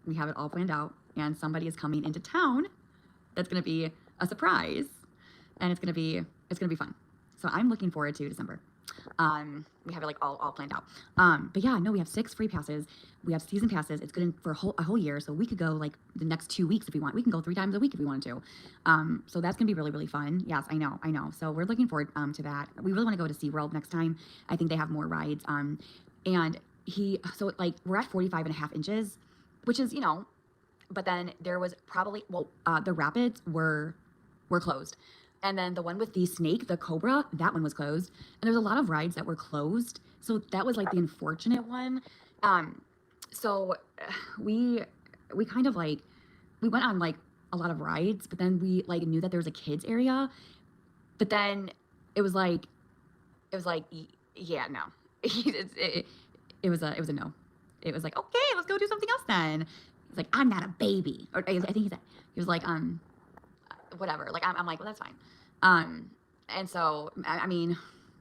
We have it all planned out, and somebody is coming into town that's going to be a surprise, and it's gonna be fun. So I'm looking forward to December. We have it like all planned out. But yeah, no, we have 6 free passes. We have season passes. It's good for a whole year, so we could go like the next 2 weeks if we want. We can go 3 times a week if we wanted to. So that's gonna be really fun. Yes, I know. So we're looking forward to that. We really want to go to SeaWorld next time. I think they have more rides. And so like we're at 45 and a half inches, which is but then there was probably the rapids were closed. And then the one with the snake, the cobra, that one was closed. And there's a lot of rides that were closed. So that was like the unfortunate one. So we kind of like, we went on like a lot of rides, but then we like knew that there was a kids area. But then it was like, yeah, no. It was a no. It was like, okay, let's go do something else then. He's like, I'm not a baby. Or I think he was like, whatever. Like, I'm like, well, that's fine. And so, I mean,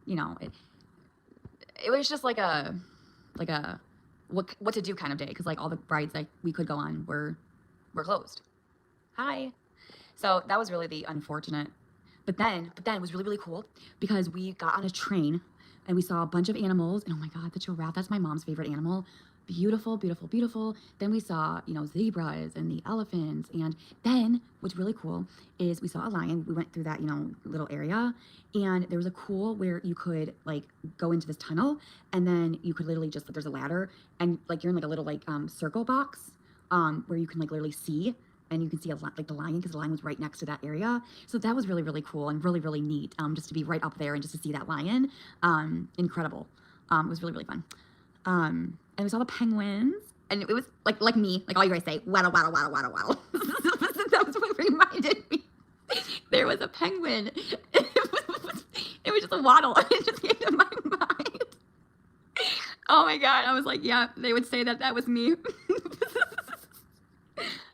it was just like a what to do kind of day. Cause like all the rides that we could go on were closed. Hi. So that was really the unfortunate, but then it was really cool because we got on a train and we saw a bunch of animals, and oh my God, the giraffe, that's my mom's favorite animal. Beautiful. Then we saw, zebras and the elephants. And then what's really cool is we saw a lion. We went through that, little area, and there was a cool where you could like go into this tunnel, and then you could literally just, there's a ladder, and like you're in like a little like circle box where you can like literally see, and you can see like the lion, because the lion was right next to that area. So that was really cool and really neat, just to be right up there and just to see that lion. Incredible. It was really fun. And we saw the penguins, and it was like me, like all you guys say, waddle. That was what reminded me. There was a penguin. It was just a waddle. It just came to my mind. Oh my God. I was like, yeah, they would say that was me.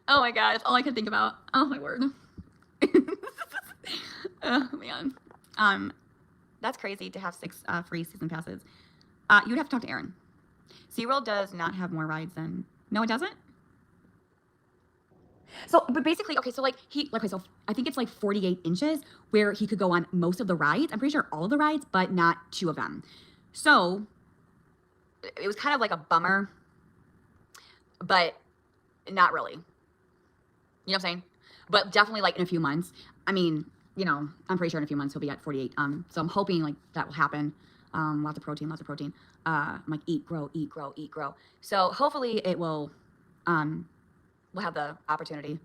Oh my God. That's all I could think about. Oh my word. Oh man. That's crazy to have 6 free season passes. You'd have to talk to Aaron. SeaWorld does not have more rides than... No, it doesn't? So, but basically, okay, so like so I think it's like 48 inches where he could go on most of the rides. I'm pretty sure all of the rides, but not 2 of them. So, it was kind of like a bummer, but not really. You know what I'm saying? But definitely like in a few months. I mean, I'm pretty sure in a few months he'll be at 48. So I'm hoping like that will happen. Lots of protein. I'm like, eat, grow. So hopefully it will, we'll have the opportunity,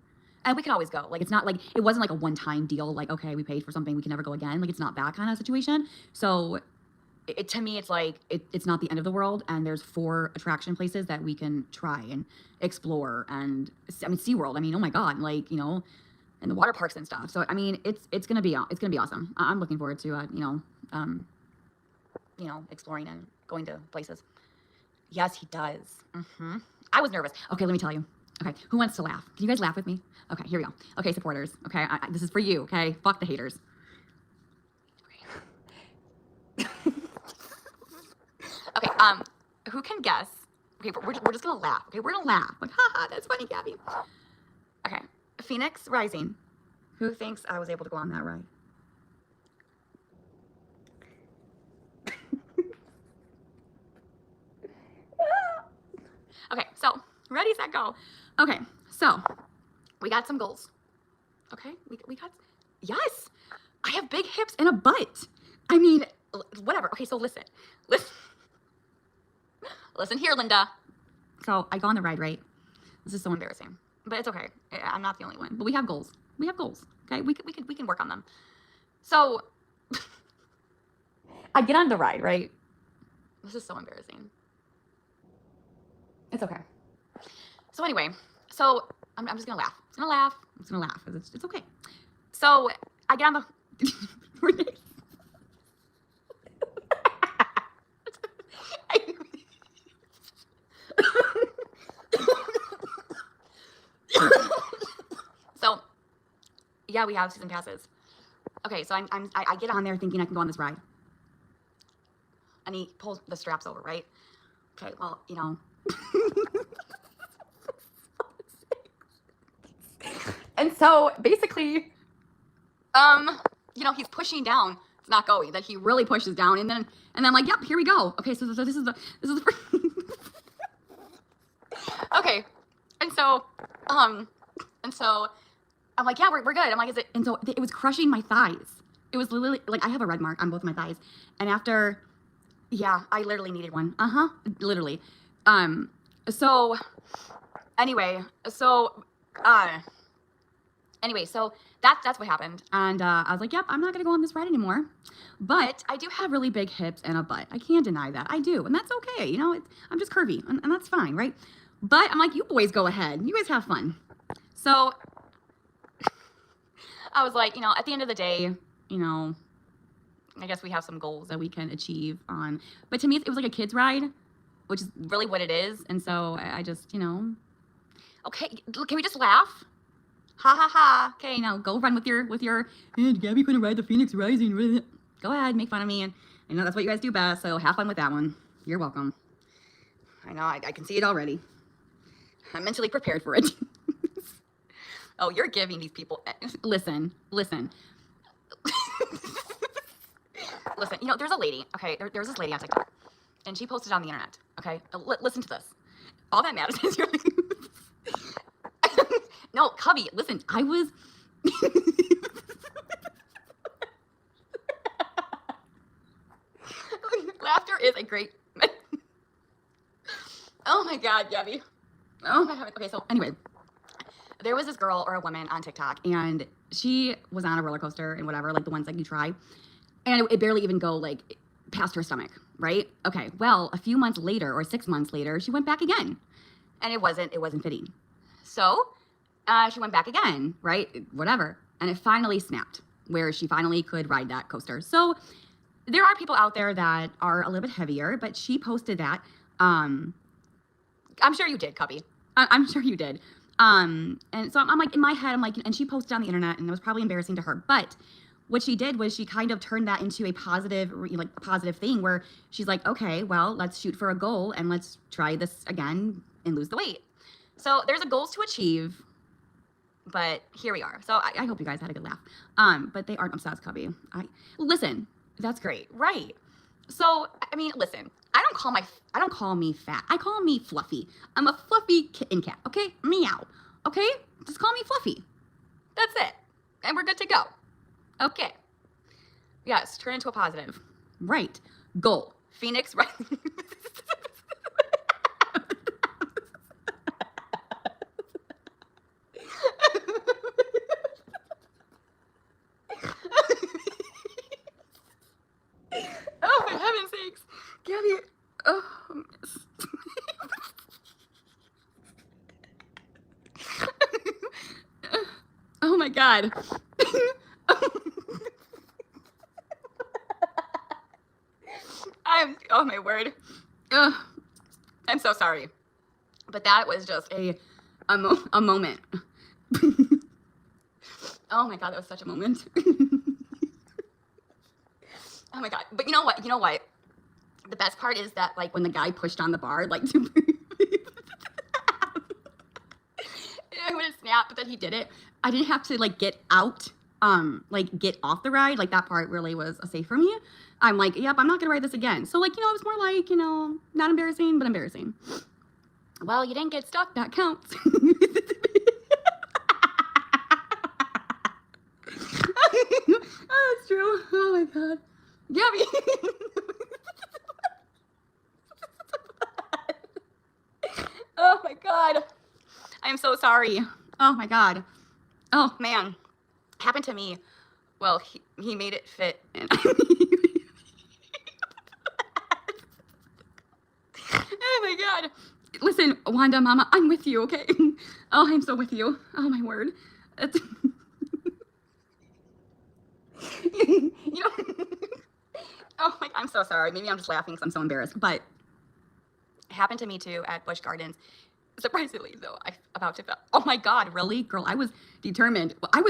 and we can always go. Like, it's not like, it wasn't like a one-time deal. Like, okay, we paid for something, we can never go again. Like, it's not that kind of situation. So to me, it's like, it's not the end of the world. And there's 4 attraction places that we can try and explore. And I mean, SeaWorld, I mean, oh my God, like, and the water parks and stuff. So, I mean, it's going to be awesome. I'm looking forward to, exploring and going to places. Yes, he does. I was nervous. Okay, let me tell you. Okay, who wants to laugh? Can you guys laugh with me? Okay, here we go. Okay, supporters. Okay, this is for you. Okay, fuck the haters. Okay, who can guess? Okay, we're just gonna laugh. Okay, we're gonna laugh. Like, haha, that's funny, Gabby. Okay, Phoenix Rising. Who thinks I was able to go on that ride? Okay, so ready, set, go. Okay, so we got some goals. Okay, we got, yes, I have big hips and a butt. I mean, whatever. Okay, so listen here, Linda. So I go on the ride, right? This is so embarrassing, but it's okay. I'm not the only one, but we have goals. Okay, we can work on them. So I get on the ride, right? This is so embarrassing. It's okay. So anyway, so I'm just gonna laugh. I'm just gonna laugh. It's okay. So I get on the So yeah, we have season passes. Okay, so I get on there thinking I can go on this ride, and he pulls the straps over, right? Okay, well, And so basically, he's pushing down. It's not going. That he really pushes down, and then I'm like, yep, here we go. Okay, so this is the okay, and so I'm like, yeah, we're good. I'm like, is it? And so it was crushing my thighs. It was literally like I have a red mark on both my thighs, and after, yeah, I literally needed one. Literally. So anyway, so that's what happened. And I was like, yep, I'm not going to go on this ride anymore. But I do have really big hips and a butt. I can't deny that. I do. And that's okay. I'm just curvy. And that's fine, right? But I'm like, you boys go ahead. You guys have fun. So I was like, at the end of the day, I guess we have some goals that we can achieve on. But to me, it was like a kid's ride, which is really what it is. And so I just, okay, can we just laugh? Ha ha ha. Okay, now go run with your hey, Gabby couldn't ride the Phoenix Rising. Go ahead, make fun of me. And I know that's what you guys do best, so have fun with that one. You're welcome. I know, I can see it already. I'm mentally prepared for it. Oh, you're giving these people, listen. Listen, there's a lady, okay, there's this lady on TikTok, and she posted on the internet, okay? Listen to this. All that matters is you're like, no, Cubby, listen, I was, laughter is a great, oh my God, Gabby. Oh my God, okay, so anyway, there was this girl or a woman on TikTok, and she was on a roller coaster and whatever, like the ones that you try, and it barely even go like past her stomach, right? Okay, well, a few months later or 6 months later, she went back again, and it wasn't fitting. So she went back again, right? Whatever, and it finally snapped, where she finally could ride that coaster. So there are people out there that are a little bit heavier, but she posted that. I'm sure you did, Cubby. I'm sure you did. And so I'm like, in my head, I'm like, and she posted on the internet, and it was probably embarrassing to her. But what she did was she kind of turned that into a positive thing where she's like, okay, well, let's shoot for a goal and let's try this again and lose the weight. So there's a goals to achieve, but here we are. So I hope you guys had a good laugh. But they aren't obsessed, Cubby. Listen, that's great, right? So, I mean, listen, I don't call me fat. I call me fluffy. I'm a fluffy kitten cat, okay? Meow, okay? Just call me fluffy. That's it. And we're good to go. Okay. Yes, turn into a positive. Right. Goal. Phoenix, right? Oh, for heaven's sakes. Gabby. Oh, oh my God. Oh my word. I'm so sorry. But that was just a moment. Oh my God, that was such a moment. Oh my God. But you know what? The best part is that, like, when the guy pushed on the bar, like, I would have snapped, but then he did it. I didn't have to, like, get out, get off the ride. Like, that part really was a safe for me. I'm like, yep, I'm not gonna ride this again. So, like, it was more like, not embarrassing, but embarrassing. Well, you didn't get stuck. That counts. Oh, that's true. Oh my God. Gabby. Oh my God. I am so sorry. Oh my God. Oh man. Happened to me. Well, he made it fit. And oh my God. Listen, Wanda, Mama, I'm with you, okay? Oh, I'm so with you. Oh my word. Oh my, I'm so sorry. Maybe I'm just laughing because I'm so embarrassed. But it happened to me too at Busch Gardens. Surprisingly, though, I about to. Oh my God, really, girl? I was determined. Well, I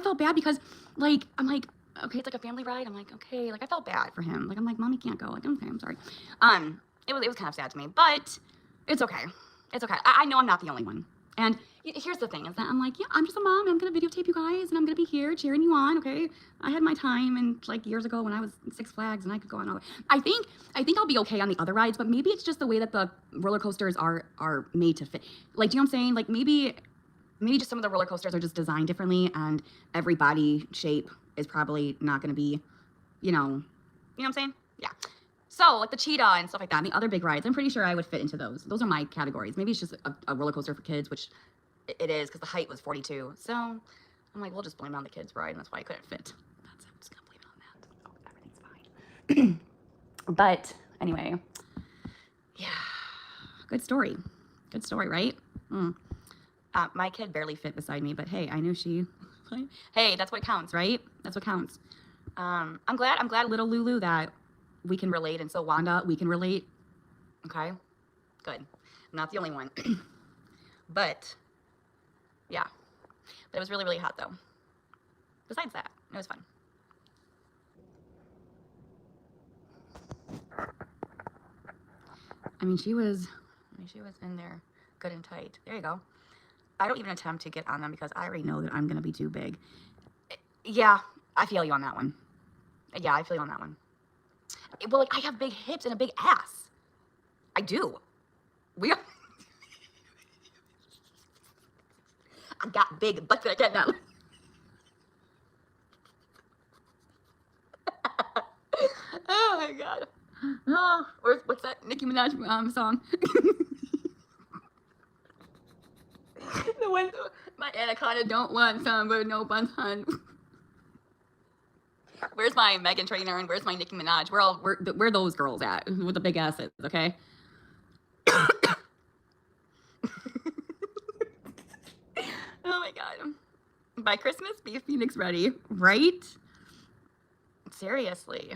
felt bad because, like, I'm like, okay, it's like a family ride. I'm like, okay, like I felt bad for him. Like I'm like, Mommy can't go. Like, okay, I'm sorry. It was kind of sad to me, but it's okay. It's okay. I know I'm not the only one. And here's the thing is that I'm like, yeah, I'm just a mom. And I'm going to videotape you guys and I'm going to be here cheering you on. Okay. I had my time and like years ago when I was in Six Flags and I could go on all. I think I'll be okay on the other rides, but maybe it's just the way that the roller coasters are made to fit. Like, do you know what I'm saying? Like maybe just some of the roller coasters are just designed differently and every body shape is probably not going to be, you know what I'm saying? Yeah. So like the cheetah and stuff like that and the other big rides, I'm pretty sure I would fit into those. Those are my categories. Maybe it's just a roller coaster for kids, which it is because the height was 42. So I'm like, we'll just blame it on the kids' ride and that's why I couldn't fit. I'm just going to blame it on that. Oh, everything's fine. But anyway, yeah, good story. Good story, right? My kid barely fit beside me, but hey, I knew she, hey, that's what counts, right? That's what counts. I'm glad little Lulu that we can relate. And so Wanda, we can relate. Okay, good. I'm not the only one, but yeah, but it was really, really hot though. Besides that, it was fun. I mean, she was in there good and tight. There you go. I don't even attempt to get on them because I already know that I'm going to be too big. Yeah, I feel you on that one. Yeah, I feel you on that one. Well, like, I have big hips and a big ass. I do. I got big butts that I can't. Oh my god. Oh, what's that Nicki Minaj song? The one, my anaconda don't want some, but no buns, hun. Where's my Megan Trainor and where's my Nicki Minaj? We're those girls at with the big asses, okay? Oh my god. By Christmas, be a phoenix ready, right? Seriously.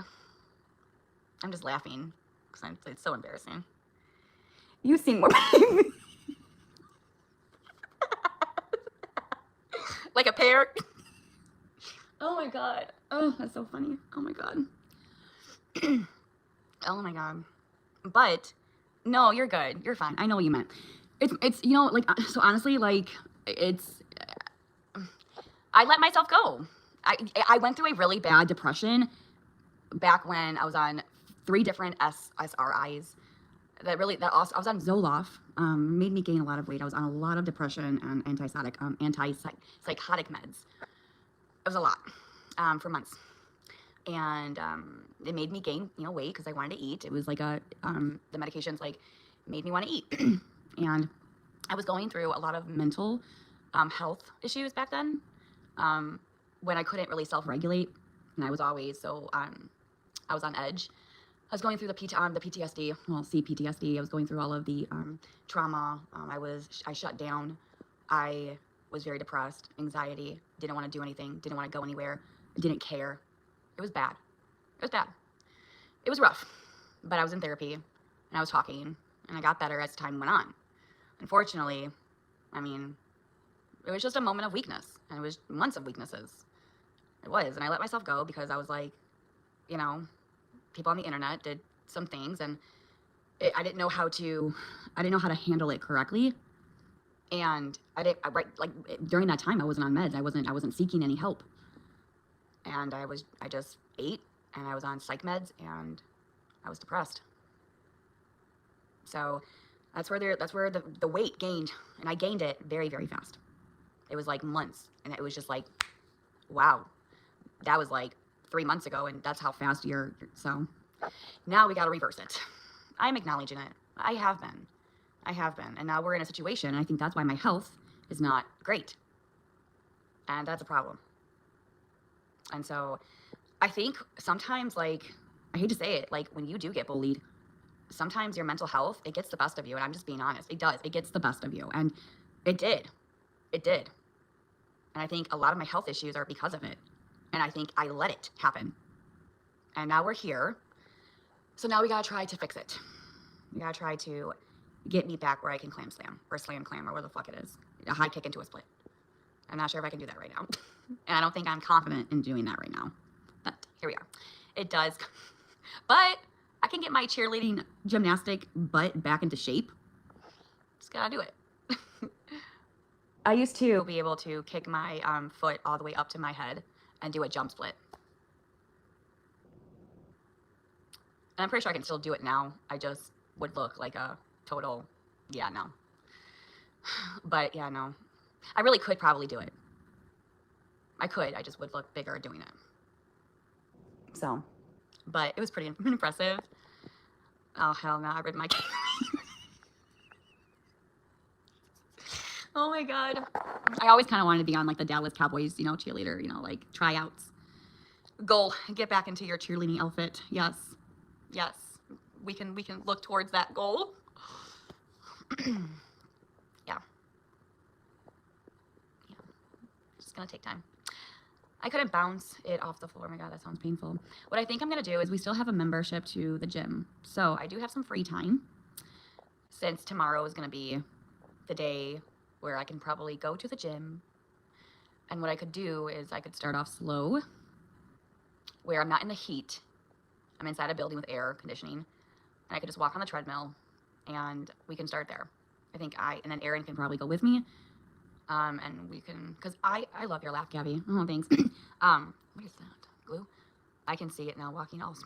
I'm just laughing because it's so embarrassing. You seem more like a pear. Oh my god. Oh, that's so funny. Oh my god. Oh my god. But no, you're good. You're fine. I know what you meant. It's you know, like, so honestly, like, I let myself go. I went through a really bad depression back when I was on 3 different SSRIs. I was on Zoloft, made me gain a lot of weight. I was on a lot of depression and antipsychotic meds. It was a lot for months, and it made me gain weight because I wanted to eat. It was like the medications like made me want to eat, and I was going through a lot of mental health issues back then when I couldn't really self-regulate, and I was always so I was on edge. I was going through the PTSD, PTSD. I was going through all of the trauma. I shut down. I was very depressed, anxiety, didn't want to do anything, didn't want to go anywhere, didn't care. It was bad. It was bad. It was rough, but I was in therapy and I was talking and I got better as time went on. Unfortunately, I mean, it was just a moment of weakness and it was months of weaknesses. It was, and I let myself go because I was like, people on the internet did some things and I didn't know how to handle it correctly. And during that time I wasn't on meds. I wasn't seeking any help. And I just ate and I was on psych meds and I was depressed. So that's where the weight gained, and I gained it very, very fast. It was like months, and it was just like, wow, that was like 3 months ago, and that's how fast so now we got to reverse it. I'm acknowledging it. I have been, and now we're in a situation, and I think that's why my health is not great, and that's a problem. And so I think sometimes, like, I hate to say it, like, when you do get bullied, sometimes your mental health, it gets the best of you, and I'm just being honest. It does. It gets the best of you, and it did. And I think a lot of my health issues are because of it, and I think I let it happen. And now we're here, so now we gotta try to fix it. We gotta try to get me back where I can clam slam, or slam clam, or where the fuck it is. A high kick into a split. I'm not sure if I can do that right now. And I don't think I'm confident in doing that right now. But here we are. It does. But I can get my cheerleading gymnastic butt back into shape. Just gotta do it. I used to be able to kick my foot all the way up to my head and do a jump split. And I'm pretty sure I can still do it now. I just would look like a total, yeah, no. But yeah, no. I really could probably do it. I could. I just would look bigger doing it. So, but it was pretty impressive. Oh, hell no. I read my... Oh my God. I always kind of wanted to be on like the Dallas Cowboys, you know, cheerleader, you know, like tryouts. Goal, get back into your cheerleading outfit. Yes. Yes. We can look towards that goal. Yeah. Yeah. It's gonna take time. I couldn't bounce it off the floor. Oh my God, that sounds painful. What I think I'm gonna do is we still have a membership to the gym. So I do have some free time since tomorrow is gonna be the day where I can probably go to the gym. And what I could do is I could start off slow, where I'm not in the heat. I'm inside a building with air conditioning, and I could just walk on the treadmill, and we can start there. I think and then Erin can probably go with me, and we can, because I love your laugh, Gabby. Oh, thanks. What is that? Glue? I can see it now walking all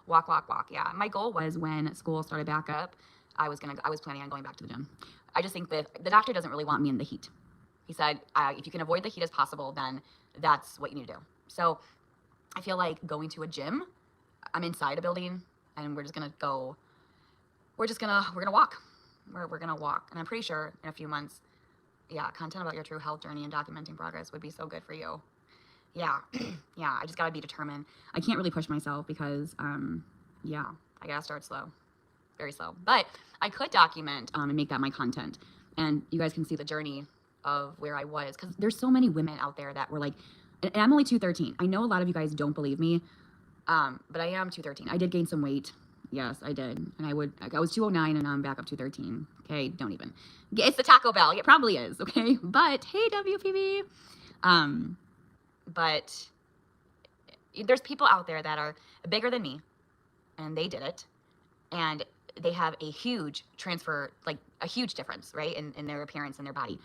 walk, walk, walk. Yeah, my goal was when school started back up, I was planning on going back to the gym. I just think that the doctor doesn't really want me in the heat. He said, if you can avoid the heat as possible, then that's what you need to do. So I feel like going to a gym, I'm inside a building, and we're gonna walk. We're gonna walk. And I'm pretty sure in a few months, yeah, content about your true health journey and documenting progress would be so good for you. Yeah, yeah, I just gotta be determined. I can't really push myself because, yeah, I gotta start slow. Very slow. But I could document and make that my content. And you guys can see the journey of where I was. Because there's so many women out there that were like, and I'm only 213. I know a lot of you guys don't believe me, but I am 213. I did gain some weight. Yes, I did. And I was 209 and I'm back up 213. Okay, don't even. It's the Taco Bell. It probably is, okay? But, hey, WPB. But there's people out there that are bigger than me, and they did it. And they have a huge transfer, like a huge difference, right, in their appearance and their body.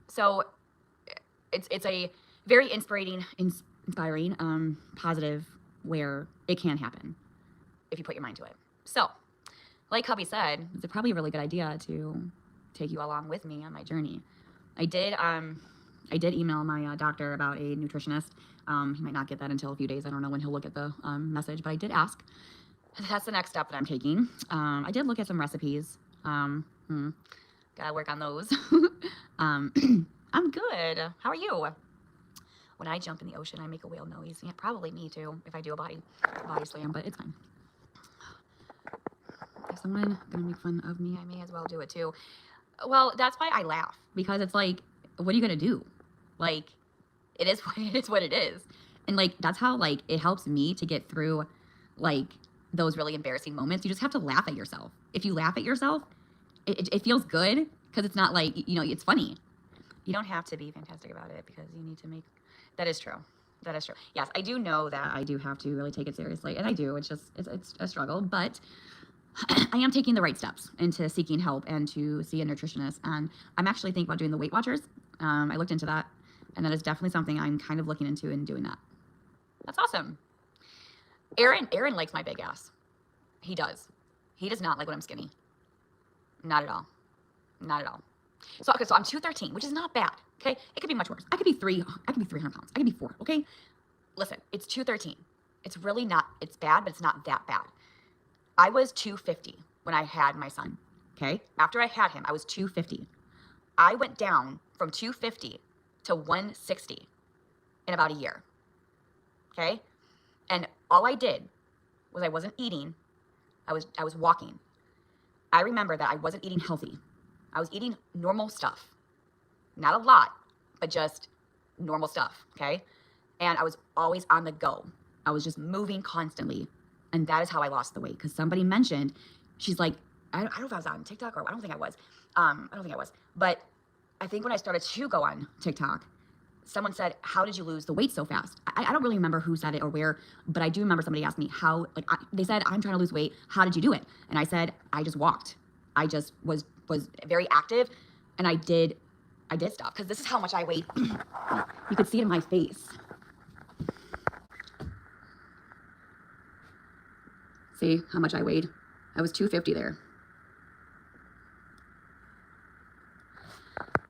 So it's a very inspiring, positive, where it can happen if you put your mind to it. So, like hubby said, it's probably a really good idea to take you along with me on my journey. I did email my doctor about a nutritionist. He might not get that until a few days. I don't know when he'll look at the message, but I did ask. That's the next step that I'm taking. I did look at some recipes. Gotta work on those. I'm good. How are you? When I jump in the ocean, I make a whale noise. Yeah, probably me too, if I do a body slam, but it's fine. If someone gonna make fun of me, I may as well do it too. Well, that's why I laugh, because it's like, what are you gonna do? Like, it is what it is. And like, that's how like it helps me to get through like those really embarrassing moments. You just have to laugh at yourself. If you laugh at yourself, it feels good, because it's not like, you know, it's funny. You don't have to be fantastic about it, because you need to make, that is true. That is true. Yes, I do know that I do have to really take it seriously, and I do. It's just, it's a struggle, but I am taking the right steps into seeking help and to see a nutritionist. And I'm actually thinking about doing the Weight Watchers. I looked into that, and that is definitely something I'm kind of looking into and doing that. That's awesome. Aaron likes my big ass. He does. He does not like when I'm skinny. Not at all. Not at all. So, okay, so I'm 213, which is not bad, okay? It could be much worse. I could be 300 pounds. I could be 4, okay? Listen, it's 213. It's really not, it's bad, but it's not that bad. I was 250 when I had my son, okay? After I had him, I was 250. I went down from 250 to 160 in about a year, okay? And all I did was I wasn't eating. I was walking. I remember that I wasn't eating healthy. I was eating normal stuff. Not a lot, but just normal stuff, okay? And I was always on the go. I was just moving constantly. And that is how I lost the weight. Because somebody mentioned, she's like, I don't know if I was on TikTok or I don't think I was. But I think when I started to go on TikTok, someone said, how did you lose the weight so fast? I don't really remember who said it or where, but I do remember somebody asked me how, like, they said, I'm trying to lose weight. How did you do it? And I said, I just walked. I just was very active, and I did I did stop because this is how much I weighed. You could see it in my face. See how much I weighed? I was 250 there.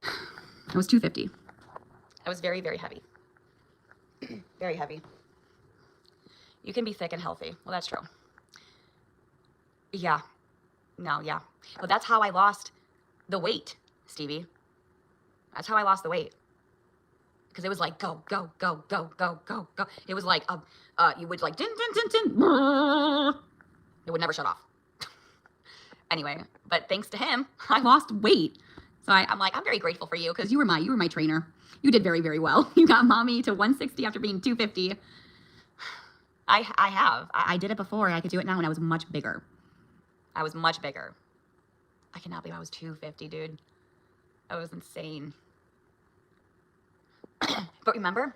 I was 250. I was very, very heavy. Very heavy. You can be thick and healthy. Well, that's true. Yeah. No, yeah. But that's how I lost the weight, Stevie. That's how I lost the weight. Because it was like, go, go, go, go, go, go, go. It was like, you would like, din, din, din, din. It would never shut off. Anyway, but thanks to him, I lost weight. So I'm like, I'm very grateful for you because you were my trainer. You did very, very well. You got mommy to 160 after being 250. I did it before. I could do it now when I was much bigger. I was much bigger. I cannot believe I was 250, dude. That was insane. But remember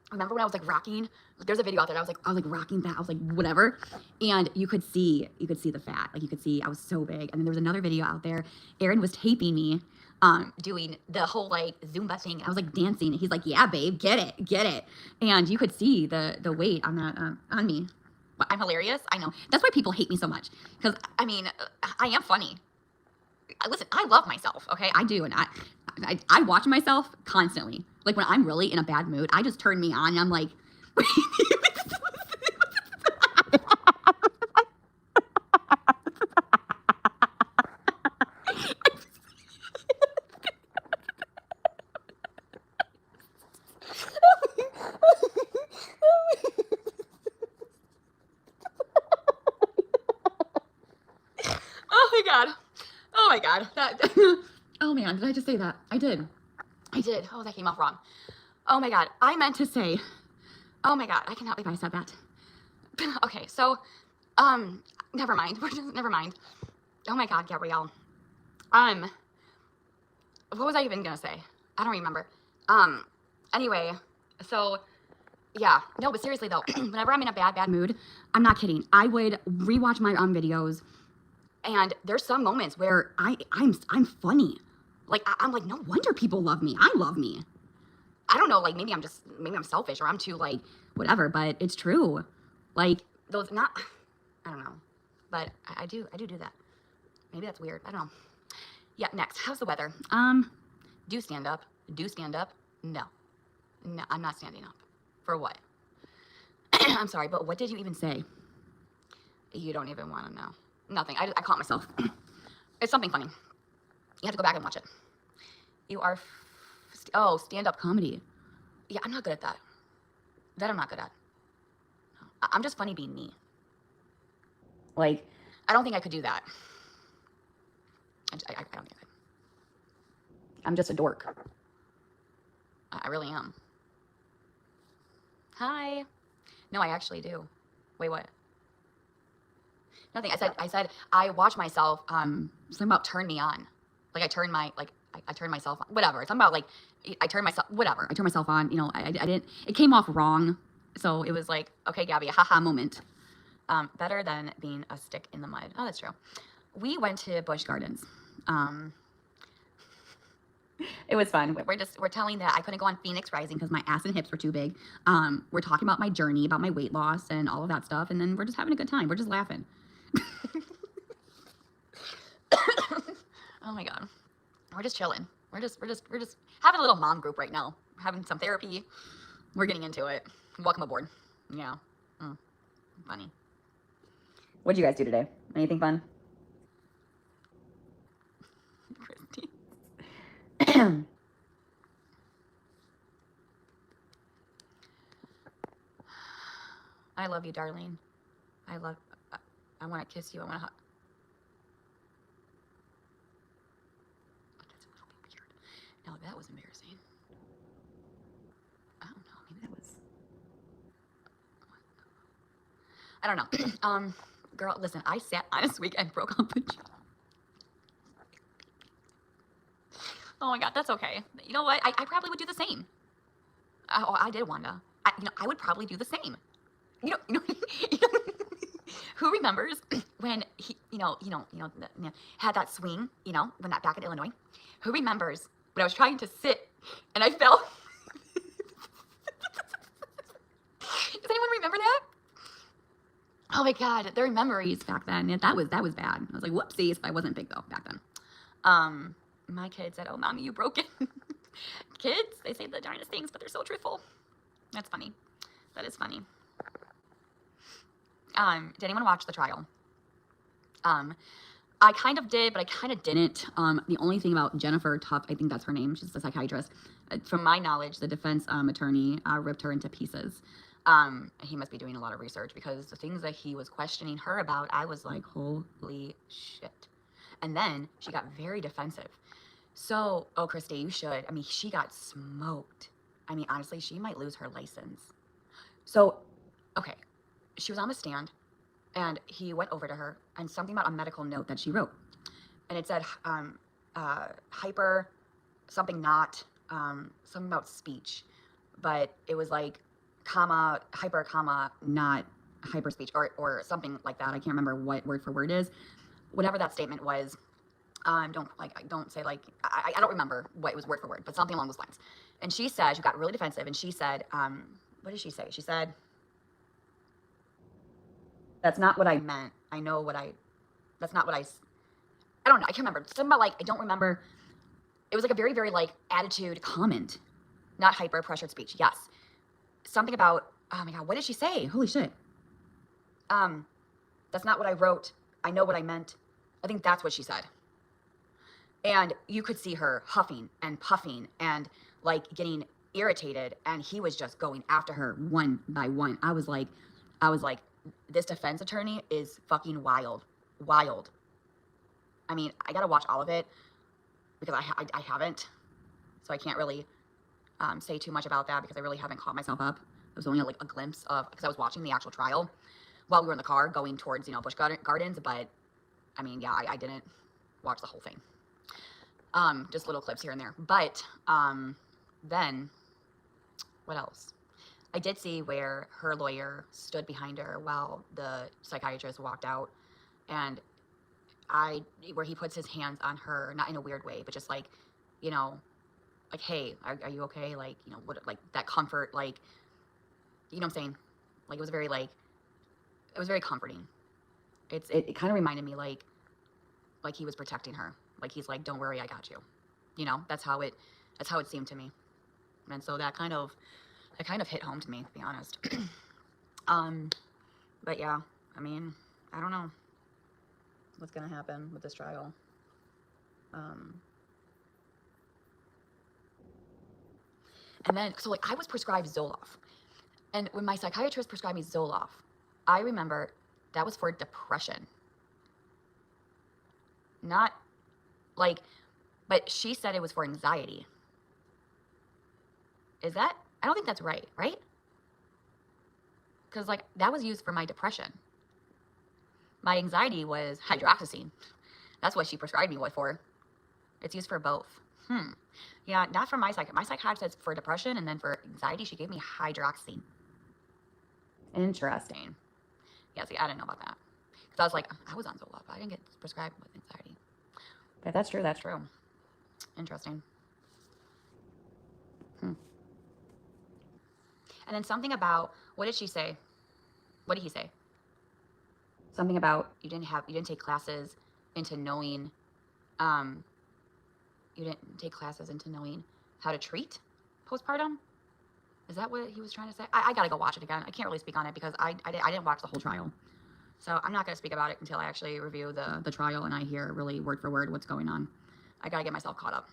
when I was like rocking, there's a video out there. I was like rocking that. I was like, whatever. And you could see the fat. Like you could see I was so big. And then there was another video out there. Aaron was taping me, doing the whole like Zumba thing. I was like dancing. And he's like, yeah, babe, get it. And you could see the weight on that, on me. But I'm hilarious. I know. That's why people hate me so much. Because I mean, I am funny. Listen, I love myself, okay? I do, and I watch myself constantly. Like, when I'm really in a bad mood, I just turn me on, and I'm like... Oh my God. Oh man, did I just say that? I did. Oh, that came off wrong. Oh my God. I meant to say, oh my God, I cannot believe I said that. Okay, so, never mind. Never mind. Oh my God, Gabrielle. What was I even gonna say? I don't remember. Anyway, so, yeah. No, but seriously though, whenever I'm in a bad mood, I'm not kidding. I would rewatch my videos. And there's some moments where I'm funny. Like, I'm like, no wonder people love me. I love me. I don't know, like, maybe I'm selfish or I'm too, like, whatever, but it's true. Like, I don't know. But I do that. Maybe that's weird. I don't know. Yeah, next. How's the weather? Do stand up. No, I'm not standing up. For what? I'm sorry, but what did you even say? You don't even want to know. Nothing. I caught myself. It's something funny. You have to go back and watch it. You are... stand-up comedy. Yeah, I'm not good at that. That I'm not good at. I'm just funny being me. Like, I don't think I could do that. I don't think I could. I'm just a dork. I really am. Hi. No, I actually do. Wait, what? Nothing. I said I watch myself, something about turn me on. Like I turn myself on. Whatever. Something about like, I turn myself on, you know, I didn't, it came off wrong. So it was like, okay, Gabby, a haha moment. Better than being a stick in the mud. Oh, that's true. We went to Busch Gardens. It was fun. We're telling that I couldn't go on Phoenix Rising because my ass and hips were too big. We're talking about my journey, about my weight loss and all of that stuff. And then we're just having a good time. We're just laughing. Oh my God. We're just chilling. We're just having a little mom group right now. We're having some therapy. We're getting into it. Welcome aboard. Yeah. Funny. What did you guys do today? Anything fun? Christy. I love you, darling. I want to kiss you. I want to hug. That's a little bit weird. No, that was embarrassing. I don't know. Maybe that was... I don't know. Girl, listen, I sat last week and broke up with you. Oh my God, that's okay. You know what? I probably would do the same. Oh, I did, Wanda. I would probably do the same. You know, who remembers when he, had that swing, when that back in Illinois? Who remembers but I was trying to sit and I fell. Does anyone remember that? Oh my God, there are memories back then. That was bad. I was like, whoopsies. I wasn't big though back then. My kid said, "Oh, mommy, you broke it." Kids, they say the darndest things, but they're so truthful. That's funny. That is funny. Did anyone watch the trial? I kind of did, but I kind of didn't. The only thing about Jennifer Tuff, I think that's her name. She's the psychiatrist. From my knowledge, the defense attorney ripped her into pieces. He must be doing a lot of research because the things that he was questioning her about, I was like, holy shit. And then she got very defensive. So, oh, Christy, you should. I mean, she got smoked. I mean, honestly, she might lose her license. So, okay, she was on the stand, and he went over to her, and something about a medical note that she wrote. And it said, hyper, something not, something about speech. But it was like, comma, hyper, comma, not hyper speech, or something like that. I can't remember what word for word is. Whatever that statement was, don't say like, I don't remember what it was word for word, but something along those lines. And she said, she got really defensive, and she said, what did she say? She said, "That's not what I meant. I know what that's not what I don't know. I can't remember. Something about like, I don't remember. It was like a very, very like attitude comment, not hyper pressured speech. Yes. Something about, oh my God, what did she say? Holy shit. That's not what I wrote. I know what I meant. I think that's what she said. And you could see her huffing and puffing and like getting irritated. And he was just going after her one by one. I was like, this defense attorney is fucking wild. Wild. I mean, I got to watch all of it because I haven't. So I can't really say too much about that because I really haven't caught myself up. It was only like a glimpse of, because I was watching the actual trial while we were in the car going towards, Busch Gardens. But I mean, yeah, I didn't watch the whole thing. Just little clips here and there. But then, what else? I did see where her lawyer stood behind her while the psychiatrist walked out, and where he puts his hands on her, not in a weird way, but just like, like, hey, are you okay? Like, what, like that comfort, like, you know what I'm saying? Like, it was very comforting. It kind of reminded me like he was protecting her. Like, he's like, don't worry, I got you. That's how it seemed to me. And so that kind of hit home to me, to be honest. But yeah, I mean, I don't know what's going to happen with this trial. And then, so like, I was prescribed Zoloft. And when my psychiatrist prescribed me Zoloft, I remember that was for depression. Not like, but she said it was for anxiety. I don't think that's right? Because like, that was used for my depression. My anxiety was hydroxyzine. That's what she prescribed me for. It's used for both. Yeah, not for my psych. My psychiatrist says for depression, and then for anxiety, she gave me hydroxyzine. Interesting. Yeah, see, I didn't know about that. Because I was like, I was on Zoloft. I didn't get prescribed with anxiety. But that's true. That's true. Interesting. And then something about, what did she say? What did he say? Something about you didn't take classes into knowing, you didn't take classes into knowing how to treat postpartum? Is that what he was trying to say? I gotta go watch it again. I can't really speak on it because I didn't watch the whole trial. So I'm not gonna speak about it until I actually review the trial and I hear really word for word what's going on. I gotta get myself caught up.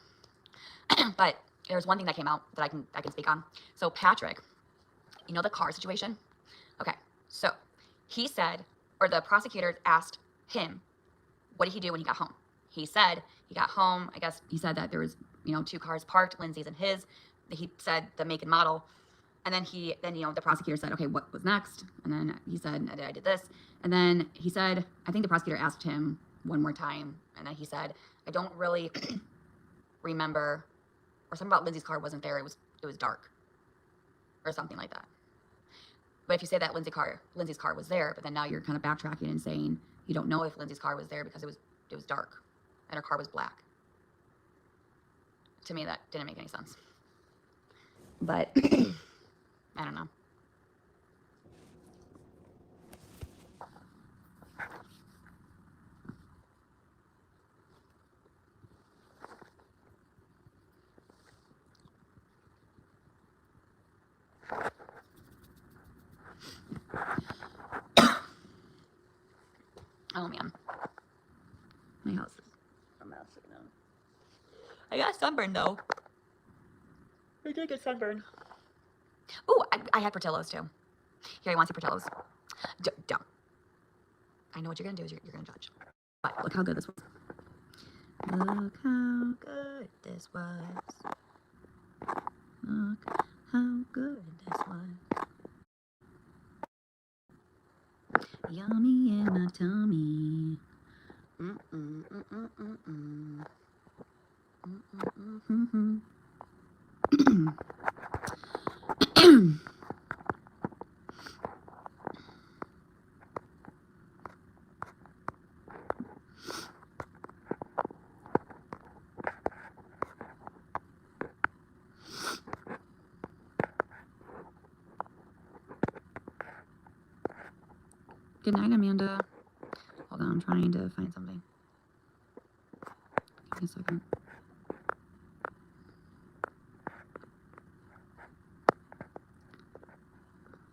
But there's one thing that came out that I can speak on. So Patrick, the car situation? Okay, so he said, or the prosecutor asked him, what did he do when he got home? He said he got home, I guess he said that there was, 2 cars parked, Lindsay's and his. He said the make and model. And then the prosecutor said, okay, what was next? And then he said, I did this. And then he said, I think the prosecutor asked him one more time. And then he said, I don't really remember, or something about Lindsay's car wasn't there. It was dark or something like that. But if you say that Lindsay's car was there, but then now you're kind of backtracking and saying you don't know if Lindsay's car was there because it was dark and her car was black. To me, that didn't make any sense. But I don't know. Oh man, my house is a mess right now. I got sunburn though. I did get sunburn. Oh, I had Portillo's too. Here, you want some Portillo's? Don't. I know what you're gonna do is you're gonna judge. But look how good this was. Look how good this was. Look how good this was. Yummy in my tummy. Good night, Amanda. Hold on, I'm trying to find something. Give me a second.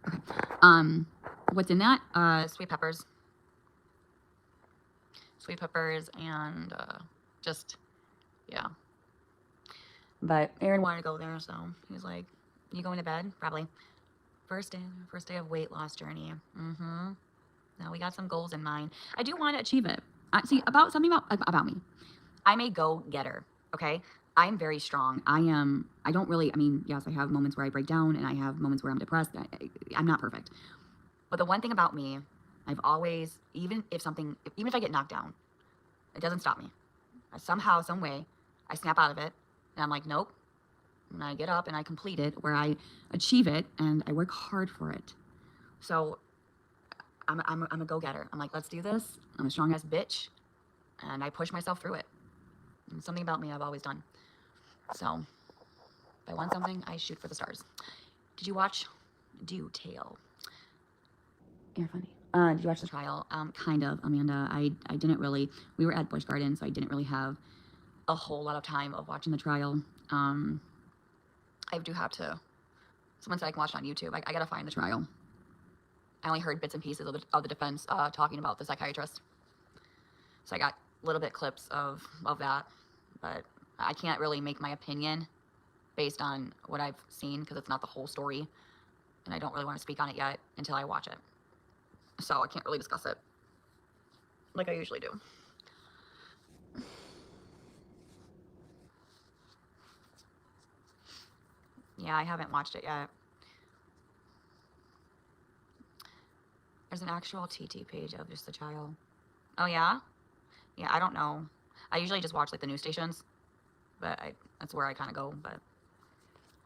Okay. What's in that? Sweet peppers. Sweet peppers and just, yeah. But Aaron wanted to go there, so he was like, "You going to bed?" Probably. First day of weight loss journey. Now we got some goals in mind. I do want to achieve it. See, about me. I'm a go-getter, okay? I'm very strong. I don't really, I mean, yes, I have moments where I break down and I have moments where I'm depressed. I'm not perfect. But the one thing about me, I've always, even if I get knocked down, it doesn't stop me. Somehow, some way, I snap out of it and I'm like, nope. And I get up and I complete it, where I achieve it and I work hard for it. So I'm a go-getter. I'm like, let's do this. I'm a strong-ass bitch. And I push myself through it. And something about me I've always done. So if I want something, I shoot for the stars. Did you watch Do Tale? You're funny. Did you watch the trial? Kind of, Amanda. I didn't really. We were at Busch Gardens, so I didn't really have a whole lot of time of watching the trial. I do have to. Someone said I can watch it on YouTube. I gotta find the trial. I only heard bits and pieces of the defense talking about the psychiatrist. So I got little bit clips of that, but I can't really make my opinion based on what I've seen because it's not the whole story, and I don't really want to speak on it yet until I watch it. So I can't really discuss it like I usually do. Yeah, I haven't watched it yet. There's an actual TT page of just the child. Oh, yeah? Yeah, I don't know. I usually just watch, like, the news stations. But that's where I kind of go. But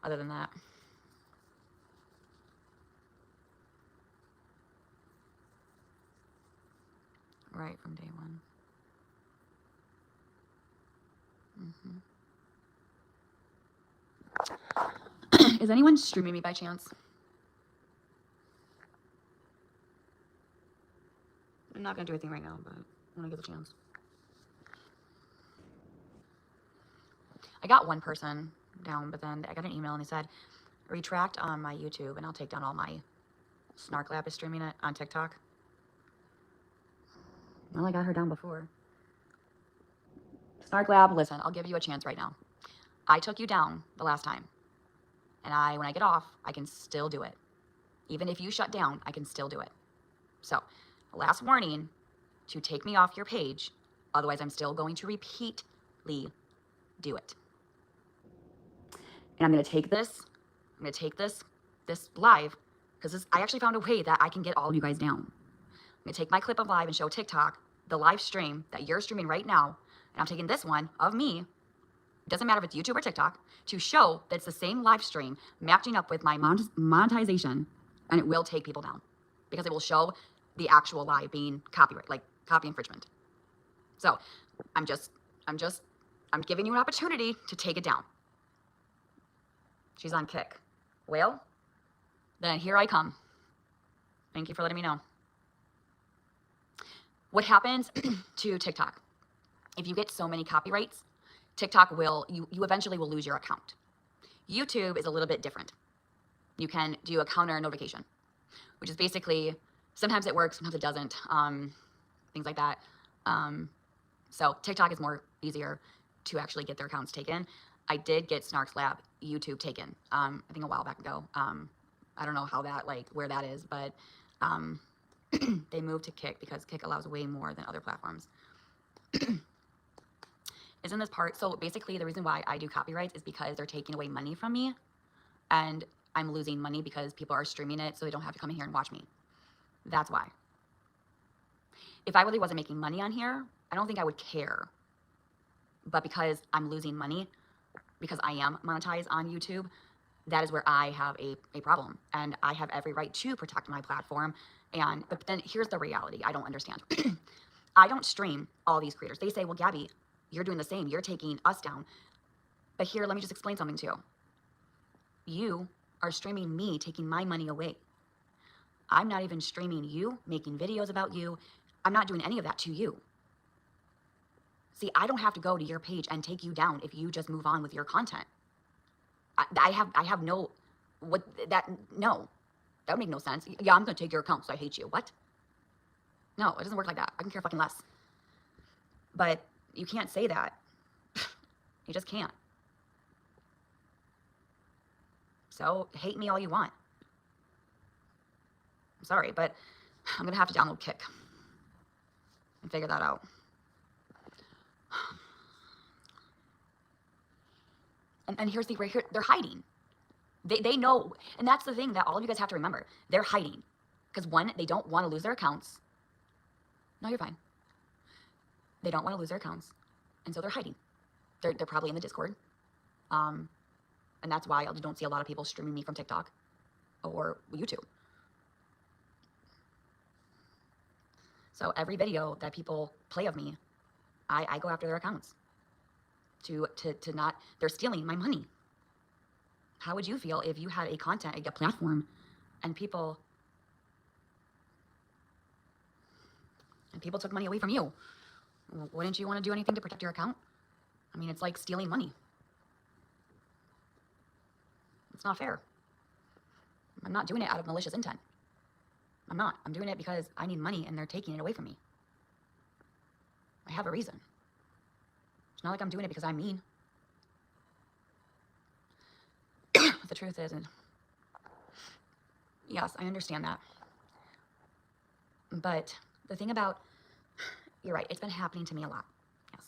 other than that. Right from day one. Is anyone streaming me by chance? I'm not going to do anything right now, but when I get the chance. I got one person down, but then I got an email and they said, retract on my YouTube and I'll take down all my Snark Lab is streaming it on TikTok. Well, I got her down before. Snark Lab, listen, I'll give you a chance right now. I took you down the last time. And when I get off, I can still do it. Even if you shut down, I can still do it. So, last warning to take me off your page. Otherwise, I'm still going to repeatedly do it. And I'm going to take this live, because I actually found a way that I can get all of you guys down. I'm going to take my clip of live and show TikTok the live stream that you're streaming right now. And I'm taking this one of me, doesn't matter if it's YouTube or TikTok, to show that it's the same live stream matching up with my monetization, and it will take people down because it will show the actual live being copyright, like copy infringement. So I'm giving you an opportunity to take it down. She's on Kick. Well, then here I come. Thank you for letting me know. What happens to TikTok? If you get so many copyrights, TikTok will, you eventually will lose your account. YouTube is a little bit different. You can do a counter notification, which is basically, sometimes it works, sometimes it doesn't, things like that. So TikTok is more easier to actually get their accounts taken. I did get Snark's Lab YouTube taken, I think a while back ago. I don't know how that, like, where that is, but they moved to Kick because Kick allows way more than other platforms. Isn't this part, so basically the reason why I do copyrights is because they're taking away money from me, and I'm losing money because people are streaming it so they don't have to come in here and watch me. That's why. If I really wasn't making money on here, I don't think I would care. But because I'm losing money, because I am monetized on YouTube, that is where I have a problem. And I have every right to protect my platform. But then here's the reality I don't understand. I don't stream all these creators. They say, well, Gabby, you're doing the same. You're taking us down. But here, let me just explain something to you. You are streaming me, taking my money away. I'm not even streaming you, making videos about you. I'm not doing any of that to you. See, I don't have to go to your page and take you down if you just move on with your content. I have no, no, that would make no sense. Yeah, I'm gonna take your account, so I hate you. What? No, it doesn't work like that. I can care fucking less. But you can't say that. You just can't. So hate me all you want. I'm sorry, but I'm gonna have to download Kick and figure that out. And here's the right here, they're hiding. They know, and that's the thing that all of you guys have to remember. They're hiding. Because one, they don't want to lose their accounts. No, you're fine. They don't want to lose their accounts. And so they're hiding. They're probably in the Discord. And that's why you don't see a lot of people streaming me from TikTok or YouTube. So every video that people play of me, I go after their accounts. To not, they're stealing my money. How would you feel if you had a platform and people took money away from you? Wouldn't you want to do anything to protect your account? I mean, it's like stealing money. It's not fair. I'm not doing it out of malicious intent. I'm not. I'm doing it because I need money and they're taking it away from me. I have a reason. It's not like I'm doing it because I'm mean. But the truth is, yes, I understand that. But the thing about, you're right, it's been happening to me a lot. Yes.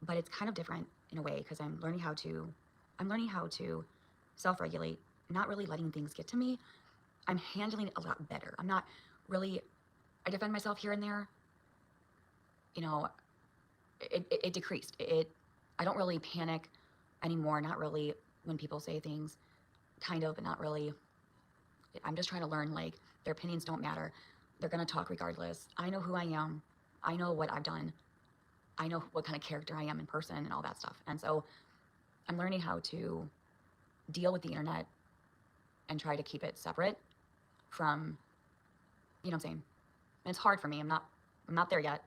But it's kind of different in a way because I'm learning how to self-regulate, not really letting things get to me. I'm handling it a lot better. I'm not really, I defend myself here and there. You know, it decreased. I don't really panic anymore, not really when people say things, kind of, but not really. I'm just trying to learn, like, their opinions don't matter. They're gonna talk regardless. I know who I am. I know what I've done. I know what kind of character I am in person and all that stuff. And so I'm learning how to deal with the internet and try to keep it separate from, you know what I'm saying? And it's hard for me. I'm not there yet.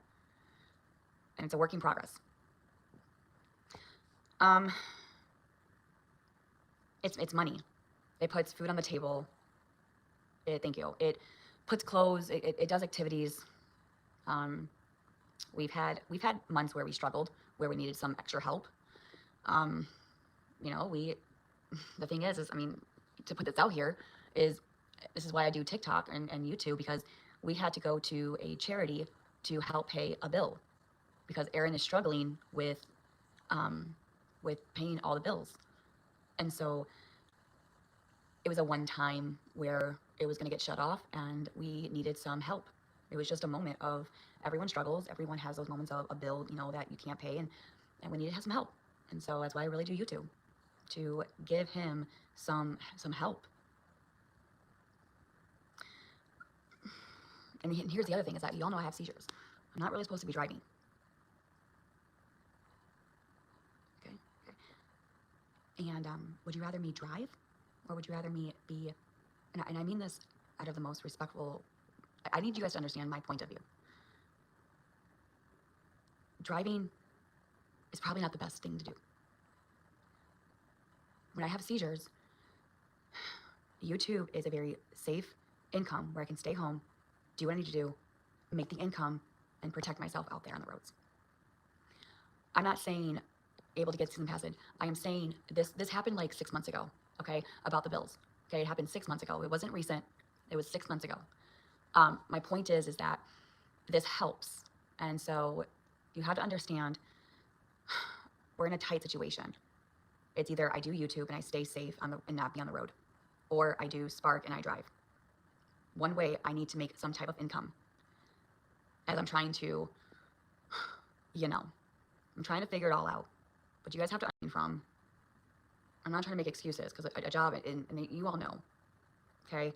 And it's a work in progress. It's money. It puts food on the table. Thank you. It puts clothes. It does activities. We've had months where we struggled, where we needed some extra help. You know, the thing is, I mean, to put this out here, this is why I do TikTok and YouTube, because we had to go to a charity to help pay a bill because Erin is struggling with paying all the bills. And so it was a one time where it was going to get shut off and we needed some help. It was just a moment of everyone struggles. Everyone has those moments of a bill, you know, that you can't pay, and we needed to have some help. And so that's why I really do YouTube, to give him some help. And here's the other thing is that y'all know I have seizures. I'm not really supposed to be driving. Okay. And would you rather me drive, or would you rather me be, and I mean this out of the most respectful, I need you guys to understand my point of view. Driving is probably not the best thing to do. When I have seizures, YouTube is a very safe income where I can stay home, do what I need to do, make the income, and protect myself out there on the roads. I'm not saying able to get season passage. I am saying this happened like 6 months ago, okay, about the bills. Okay, it happened 6 months ago. It wasn't recent. It was 6 months ago. My point is that this helps. And so you have to understand we're in a tight situation. It's either I do YouTube and I stay safe and not be on the road, or I do Spark and I drive. One way I need to make some type of income as I'm trying to, I'm trying to figure it all out. But you guys have to understand I'm not trying to make excuses because a job, and you all know, okay?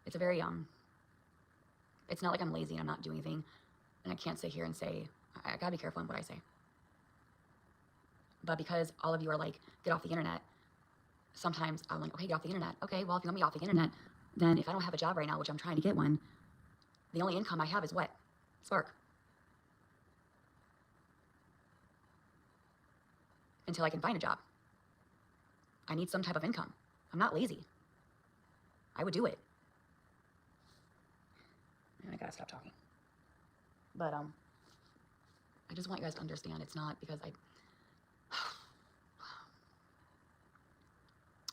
It's a very, it's not like I'm lazy and I'm not doing anything, and I can't sit here and say, I gotta be careful in what I say. But because all of you are like, get off the internet, sometimes I'm like, okay, get off the internet. Okay, well, if you want me off the internet, then if I don't have a job right now, which I'm trying to get one, the only income I have is what? Spark. Until I can find a job. I need some type of income. I'm not lazy. I would do it. I gotta stop talking. But I just want you guys to understand it's not because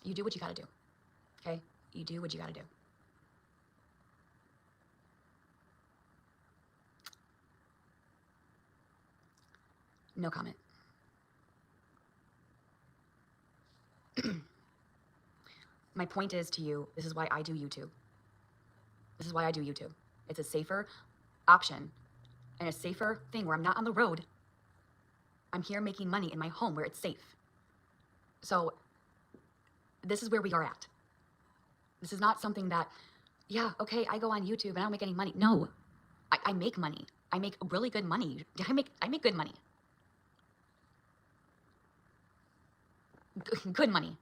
you do what you gotta do. Okay? You do what you gotta do. No comment. My point is to you, this is why I do YouTube. This is why I do YouTube. It's a safer option and a safer thing where I'm not on the road. I'm here making money in my home where it's safe. So this is where we are at. This is not something that, yeah, okay, I go on YouTube and I don't make any money. No, I make money. I make really good money. I make good money. Good money.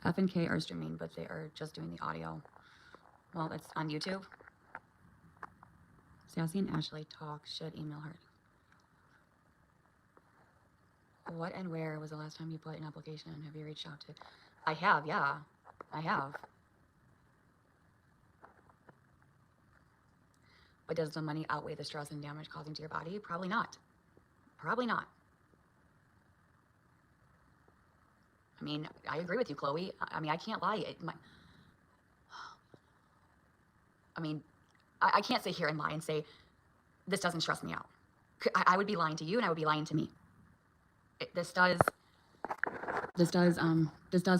F and K are streaming, but they are just doing the audio. Well, it's on YouTube. Sassy and Ashley talk. Should email her. What and where was the last time you put an application? Have you reached out to? I have, yeah. I have. But does the money outweigh the stress and damage causing to your body? Probably not. Probably not. I mean, I agree with you, Chloe. I mean, I can't lie. I can't sit here and lie and say, this doesn't stress me out. I would be lying to you and I would be lying to me. This does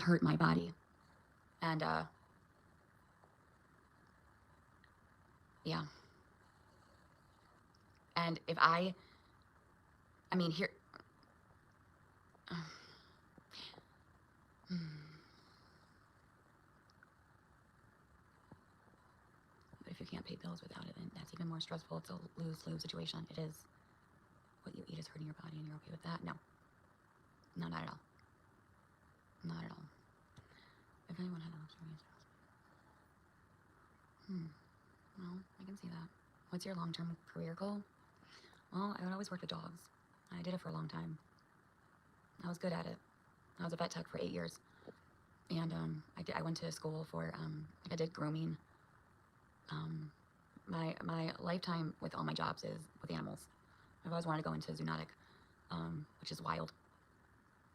hurt my body. And, yeah. And if I mean, here, but if you can't pay bills without it, then that's even more stressful. It's a lose-lose situation. It is. What you eat is hurting your body, and you're okay with that? No. No, not at all. Not at all. If anyone had an experience, well, I can see that. What's your long-term career goal? Well, I would always work with dogs. I did it for a long time. I was good at it. I was a vet tech for 8 years. And I went to school for, I did grooming. My lifetime with all my jobs is with animals. I've always wanted to go into zoonotic, which is wild.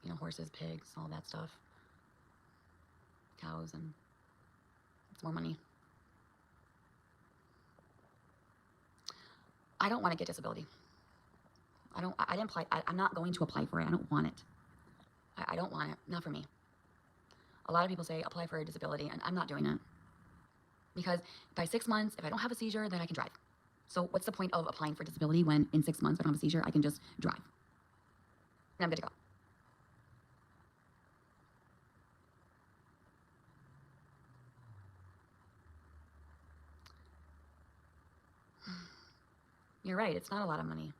You know, horses, pigs, all that stuff. Cows, and it's more money. I don't want to get disability. I didn't apply. I'm not going to apply for it. I don't want it. I don't want it. Not for me. A lot of people say apply for a disability, and I'm not doing it. Because by 6 months, if I don't have a seizure, then I can drive. So what's the point of applying for disability when in 6 months, if I don't have a seizure, I can just drive? And I'm good to go. You're right. It's not a lot of money.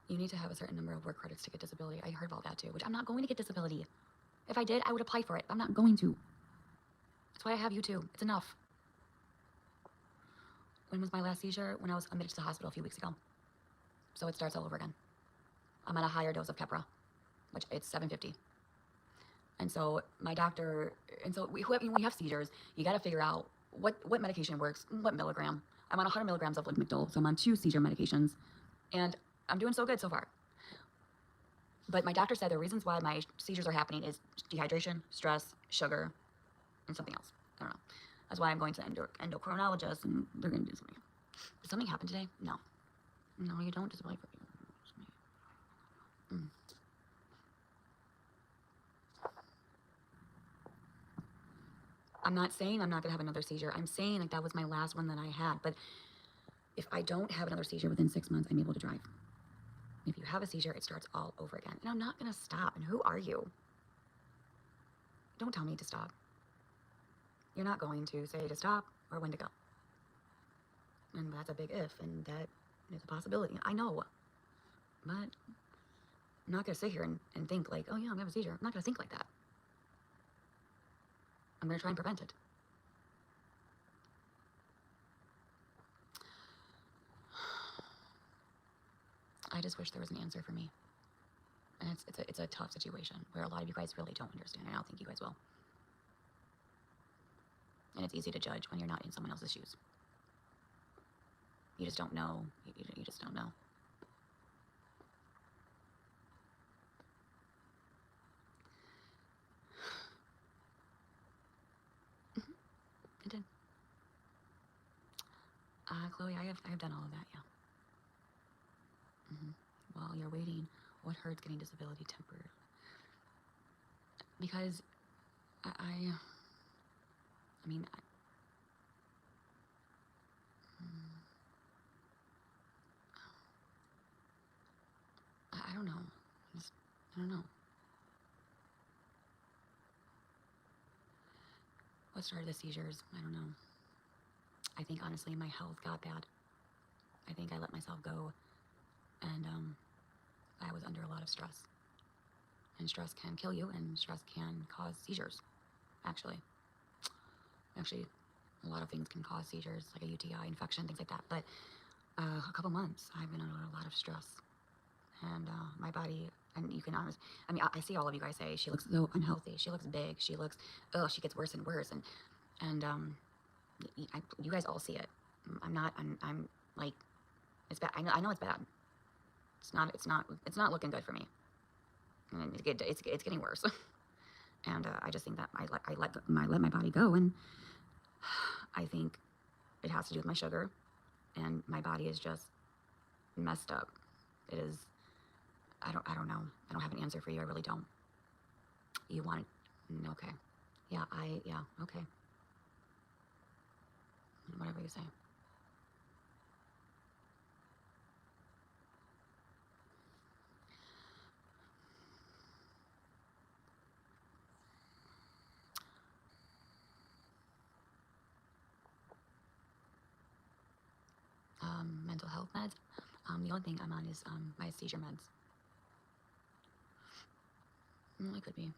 You need to have a certain number of work credits to get disability. I heard about that too, which I'm not going to get disability. If I did, I would apply for it. I'm not going to. That's why I have you too. It's enough. When was my last seizure? When I was admitted to the hospital a few weeks ago. So it starts all over again. I'm on a higher dose of Keppra, which it's 750. And so my doctor, and so when we have seizures, you got to figure out what medication works, what milligram. I'm on 100 milligrams of Lamictal, so I'm on 2 seizure medications, and I'm doing so good so far. But my doctor said the reasons why my seizures are happening is dehydration, stress, sugar, and something else. I don't know. That's why I'm going to endocrinologist, and they're going to do something. Did something happen today? No. No, you don't display for you. I'm not saying I'm not going to have another seizure. I'm saying like that was my last one that I had. But if I don't have another seizure within 6 months, I'm able to drive. If you have a seizure, it starts all over again. And I'm not going to stop. And who are you? Don't tell me to stop. You're not going to say to stop or when to go. And that's a big if, and that is a possibility. I know. But I'm not going to sit here and think like, oh yeah, I'm going to have a seizure. I'm not going to think like that. I'm going to try and prevent it. I just wish there was an answer for me. And it's a tough situation where a lot of you guys really don't understand. I don't think you guys will. And it's easy to judge when you're not in someone else's shoes. You just don't know. You just don't know. I did. Chloe, I have done all of that, yeah. While you're waiting, what hurts getting disability temporarily? Because I mean, I don't know. I don't know. What started the seizures? I don't know. I think honestly my health got bad. I think I let myself go, and I was under a lot of stress. And stress can kill you, and stress can cause seizures, actually. Actually, a lot of things can cause seizures, like a UTI infection, things like that. But a couple months, I've been under a lot of stress. And my body, and you can honestly, I mean, I see all of you guys say, she looks so unhealthy, she looks big, she looks, oh, she gets worse and worse. And you guys all see it. I'm like, it's bad. I know it's bad. It's not looking good for me. And it's getting worse. And I just think that I let my body go, and I think it has to do with my sugar, and my body is just messed up. It is. I don't know. I don't have an answer for you. I really don't. You want it? Okay. Yeah. Okay. Whatever you say. Mental health meds. The only thing I'm on is my seizure meds. It could be.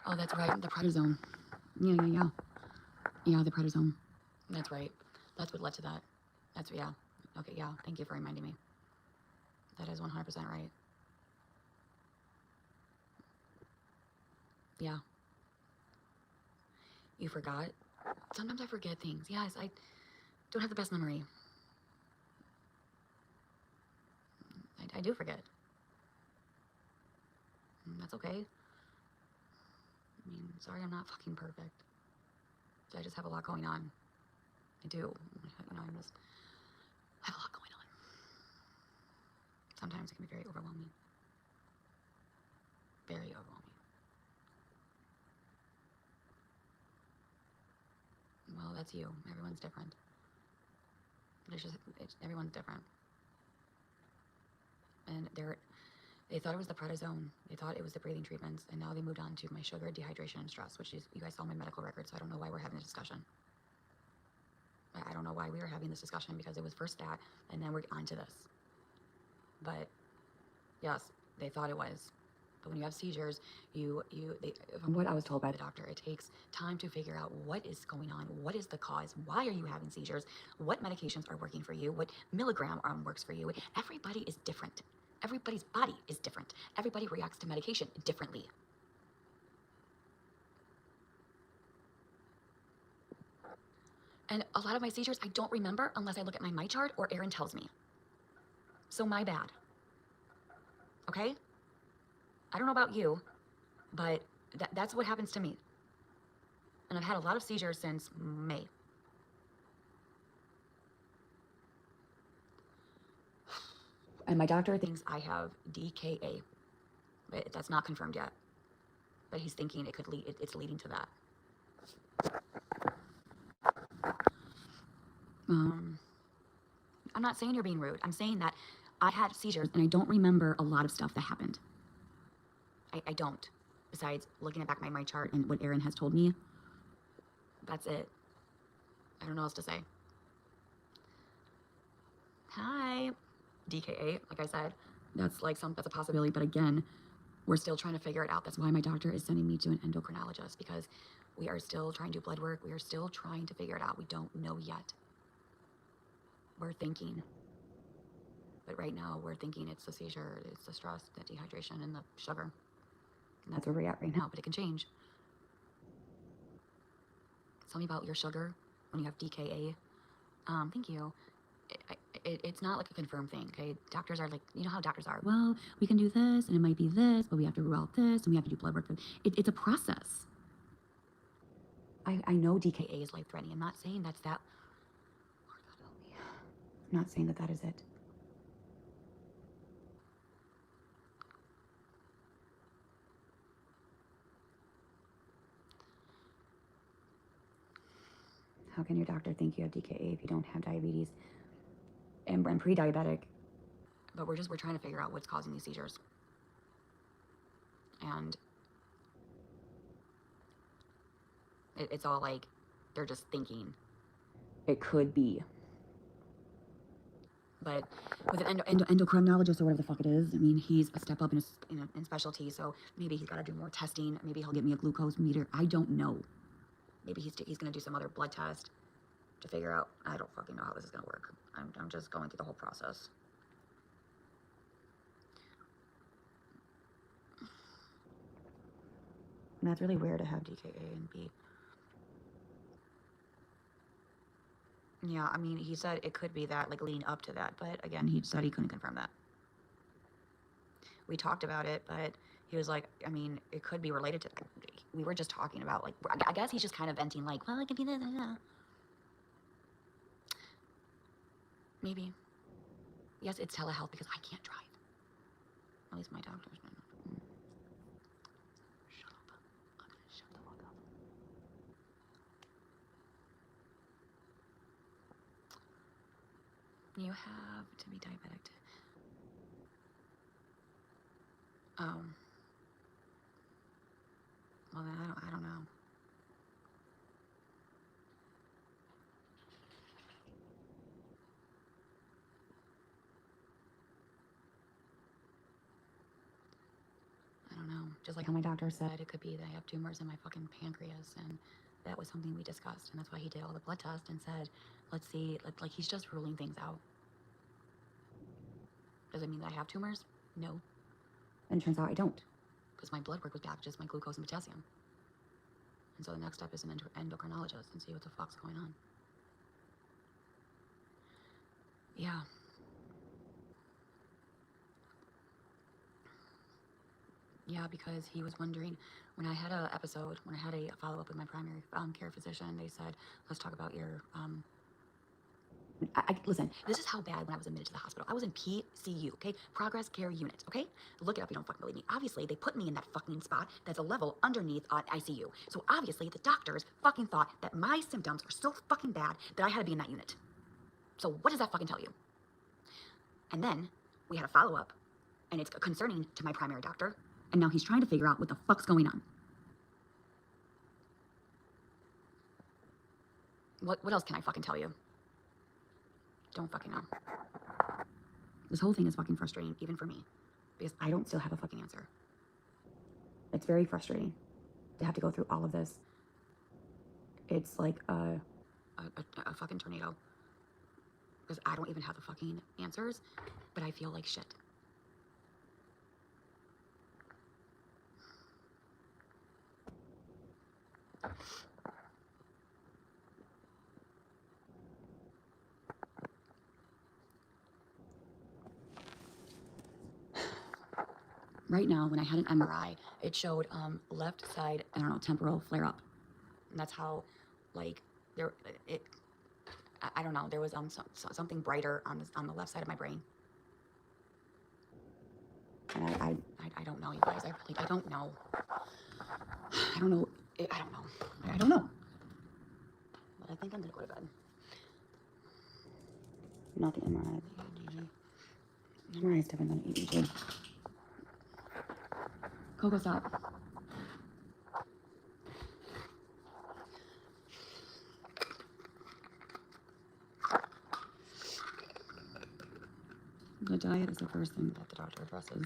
Oh, that's right. The prednisone. Yeah. Yeah, the prednisone. That's right. That's what led to that. Yeah. Okay, yeah. Thank you for reminding me. That is 100% right. Yeah. You forgot? Sometimes I forget things. Yes, I don't have the best memory. I do forget. That's okay. I mean, sorry I'm not fucking perfect. I just have a lot going on. I do. I have a lot going on. Sometimes it can be very overwhelming. Very overwhelming. Well, that's you. Everyone's different. Everyone's different. And They thought it was the prednisone. They thought it was the breathing treatments, and now they moved on to my sugar, dehydration, and stress, which is, you guys saw my medical records, so I don't know why we're having a discussion. I don't know why we were having this discussion, because it was first that, and then we're on to this. But yes, they thought it was. But when you have seizures, from what I was told by the doctor, it takes time to figure out what is going on, what is the cause, why are you having seizures, what medications are working for you, what milligram works for you. Everybody is different. Everybody's body is different. Everybody reacts to medication differently. And a lot of my seizures I don't remember unless I look at my chart or Erin tells me. So my bad. Okay? I don't know about you, but that's what happens to me. And I've had a lot of seizures since May. And my doctor thinks I have DKA, but that's not confirmed yet. But he's thinking it could lead, it's leading to that. I'm not saying you're being rude. I'm saying that I had seizures and I don't remember a lot of stuff that happened. I don't. Besides looking at back my chart and what Erin has told me, that's it. I don't know what else to say. Hi. DKA, like I said, that's a possibility. But again, we're still trying to figure it out. That's why my doctor is sending me to an endocrinologist, because we are still trying to do blood work. We are still trying to figure it out. We don't know yet. We're thinking. But right now, we're thinking it's the seizure, it's the stress, the dehydration, and the sugar. And that's where we're at right now, but it can change. Tell me about your sugar when you have DKA. Thank you. It's not like a confirmed thing, okay? Doctors are like, you know how doctors are. Well, we can do this, and it might be this, but we have to rule out this, and we have to do blood work. It's a process. I know DKA is life-threatening. I'm not saying that's that. Lord, God help me. I'm not saying that is it. How can your doctor think you have DKA if you don't have diabetes and pre-diabetic? But we're trying to figure out what's causing these seizures. And it's all like, they're just thinking it could be. But with an endocrinologist or whatever the fuck it is, I mean, he's a step up in specialty, so maybe he's got to do more testing. Maybe he'll get me a glucose meter. I don't know. Maybe he's going to do some other blood test to figure out. I don't fucking know how this is going to work. I'm just going through the whole process. And that's really rare to have DKA and B. Yeah, I mean, he said it could be that, like, leading up to that. But again, he said he couldn't confirm that. We talked about it, but he was like, I mean, it could be related to that. We were just talking about, like, I guess he's just kind of venting, like, well, it could be this. Maybe. Yes, it's telehealth because I can't drive. At least my doctor's been. Shut up. I'm gonna shut the fuck up. You have to be diabetic. Oh. Well, then I don't know. I don't know. Just like how my doctor said, it could be that I have tumors in my fucking pancreas, and that was something we discussed, and that's why he did all the blood tests and said, let's see, like he's just ruling things out. Does it mean that I have tumors? No. And it turns out I don't, because my blood work was back, just my glucose and potassium. And so the next step is an endocrinologist and see what the fuck's going on. Yeah. Yeah, because he was wondering, when I had a follow-up with my primary care physician, they said, let's talk about your, listen, this is how bad when I was admitted to the hospital. I was in PCU, okay? Progress Care Unit, okay? Look it up if you don't fucking believe me. Obviously, they put me in that fucking spot that's a level underneath ICU. So obviously, the doctors fucking thought that my symptoms are so fucking bad that I had to be in that unit. So what does that fucking tell you? And then we had a follow-up, and it's concerning to my primary doctor, and now he's trying to figure out what the fuck's going on. What else can I fucking tell you? Don't fucking know. This whole thing is fucking frustrating, even for me, because I don't still have a fucking answer. It's very frustrating to have to go through all of this. It's like a fucking tornado, because I don't even have the fucking answers, but I feel like shit. Right now, when I had an MRI, it showed left side, I don't know, temporal flare up. And that's how, like, I don't know, there was something brighter on the left side of my brain. And I don't know, you guys. I don't know. I don't know. I don't know. But I think I'm gonna go to bed. Not the MRI, the EEG. MRI is different than EEG. Coco, stop. The diet is the first thing that the doctor addresses.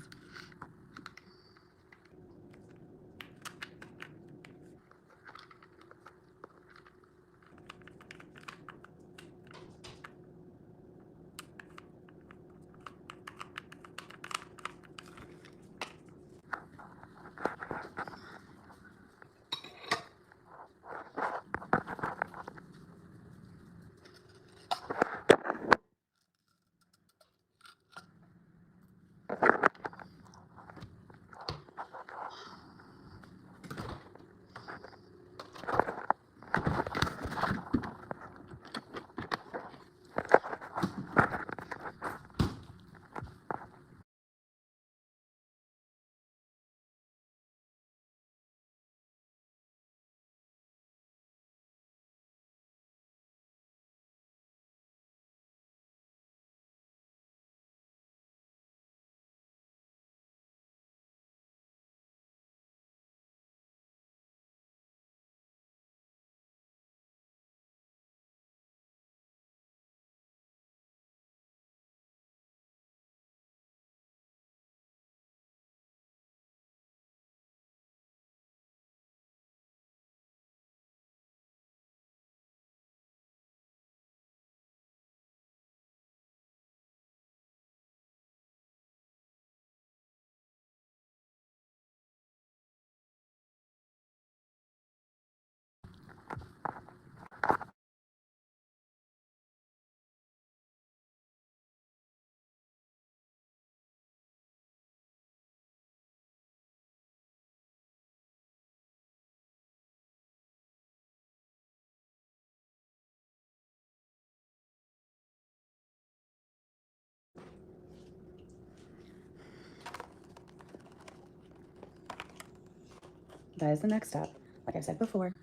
That is the next step. Like I said before,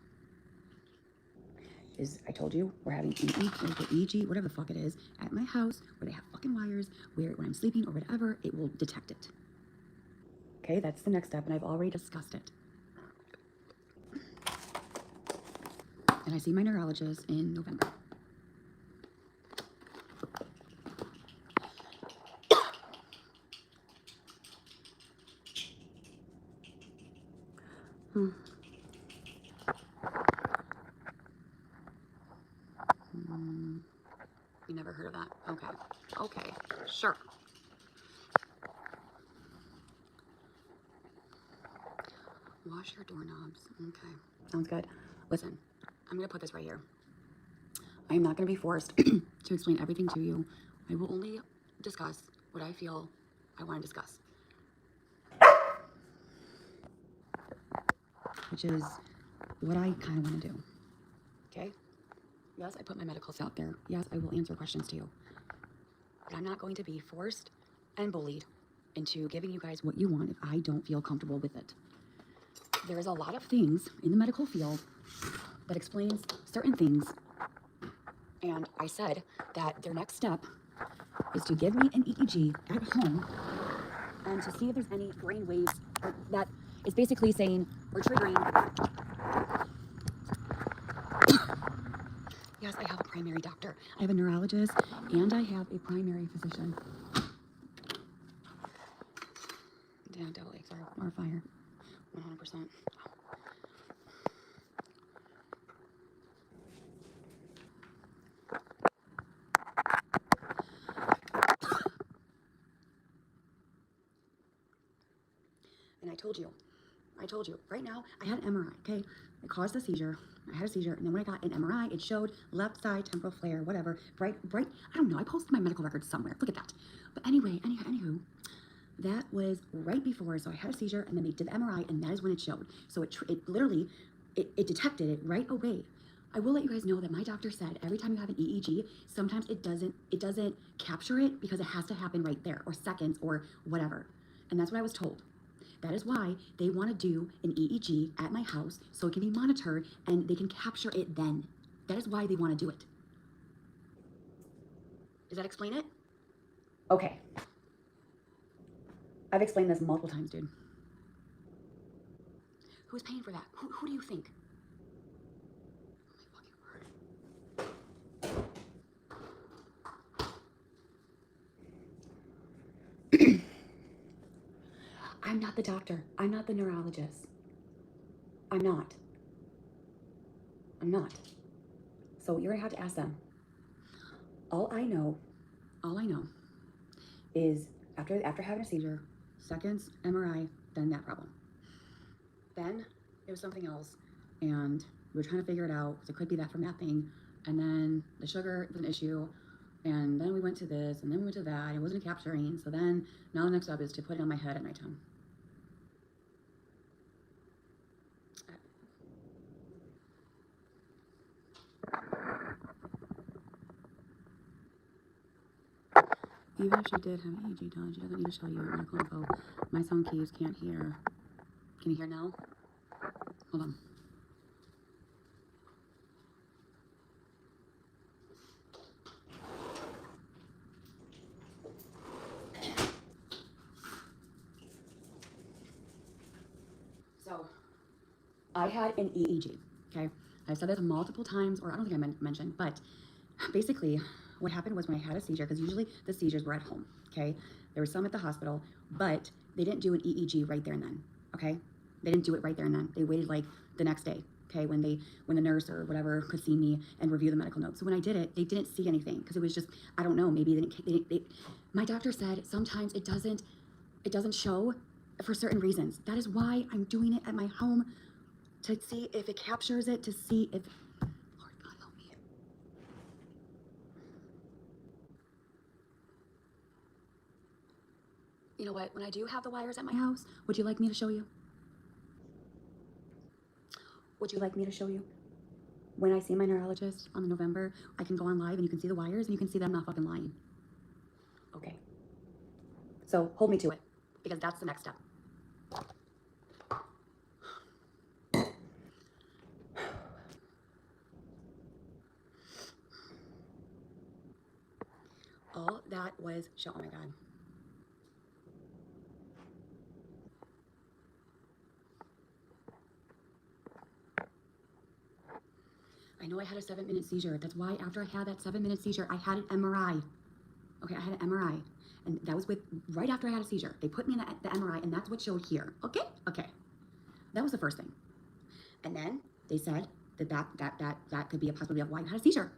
is I told you we're having EEG, whatever the fuck it is, at my house where they have fucking wires, where when I'm sleeping or whatever, it will detect it. Okay, that's the next step, and I've already discussed it. And I see my neurologist in November. You never heard of that? Okay, sure. Wash your doorknobs. Okay, sounds good. Listen, I'm gonna put this right here. I am not gonna be forced to explain everything to you. I will only discuss what I feel I want to discuss. Which is what I kind of want to do. Okay? Yes, I put my medicals out there. Yes, I will answer questions to you. But I'm not going to be forced and bullied into giving you guys what you want if I don't feel comfortable with it. There is a lot of things in the medical field that explains certain things. And I said that their next step is to give me an EEG at home and to see if there's any brain waves that is basically saying or triggering. Yes, I have a primary doctor. I have a neurologist and I have a primary physician. Damn, double eggs are fire. 100%. And I told you, right now, I had an MRI, okay? It caused a seizure. I had a seizure, and then when I got an MRI, it showed left side temporal flare, whatever, bright, I don't know, I posted my medical records somewhere. Look at that. But anyway, anywho, that was right before, so I had a seizure, and then they did the MRI, and that is when it showed. So it literally, it detected it right away. I will let you guys know that my doctor said every time you have an EEG, sometimes it doesn't capture it because it has to happen right there, or seconds, or whatever. And that's what I was told. That is why they want to do an EEG at my house so it can be monitored and they can capture it then. That is why they want to do it. Does that explain it? Okay. I've explained this multiple times, dude. Who's paying for that? Who do you think? Oh my fucking word. I'm not the doctor. I'm not the neurologist. I'm not. So you're gonna have to ask them. All I know is after having a seizure, seconds, MRI, then that problem. Then it was something else, and we were trying to figure it out, because it could be that from that thing, and then the sugar was an issue, and then we went to this, and then we went to that, and it wasn't capturing, so then now the next step is to put it on my head at nighttime. Even if she did have an EEG done, she doesn't need to show you medical info. My sound keys can't hear. Can you hear now? Hold on. So, I had an EEG, okay? I've said this multiple times, or I don't think I mentioned, but basically, what happened was when I had a seizure, because usually the seizures were at home, okay? There were some at the hospital, but they didn't do an EEG right there and then, okay? They didn't do it right there and then. They waited like the next day, okay, when the nurse or whatever could see me and review the medical notes. So when I did it, they didn't see anything, because it was just, I don't know, maybe my doctor said sometimes it doesn't show for certain reasons. That is why I'm doing it at my home, to see if it captures it, to see if, Lord God help me. You know what, when I do have the wires at my house, would you like me to show you? Would you like me to show you? When I see my neurologist on the November, I can go on live and you can see the wires and you can see that I'm not fucking lying. Okay. So hold me to it, because that's the next step. All that was show. Oh my God. I know I had a 7-minute seizure. That's why after I had that 7-minute seizure, I had an MRI. Okay, I had an MRI. And that was right after I had a seizure. They put me in the MRI, and that's what showed here. Okay? Okay. That was the first thing. And then they said that could be a possibility of why you had a seizure.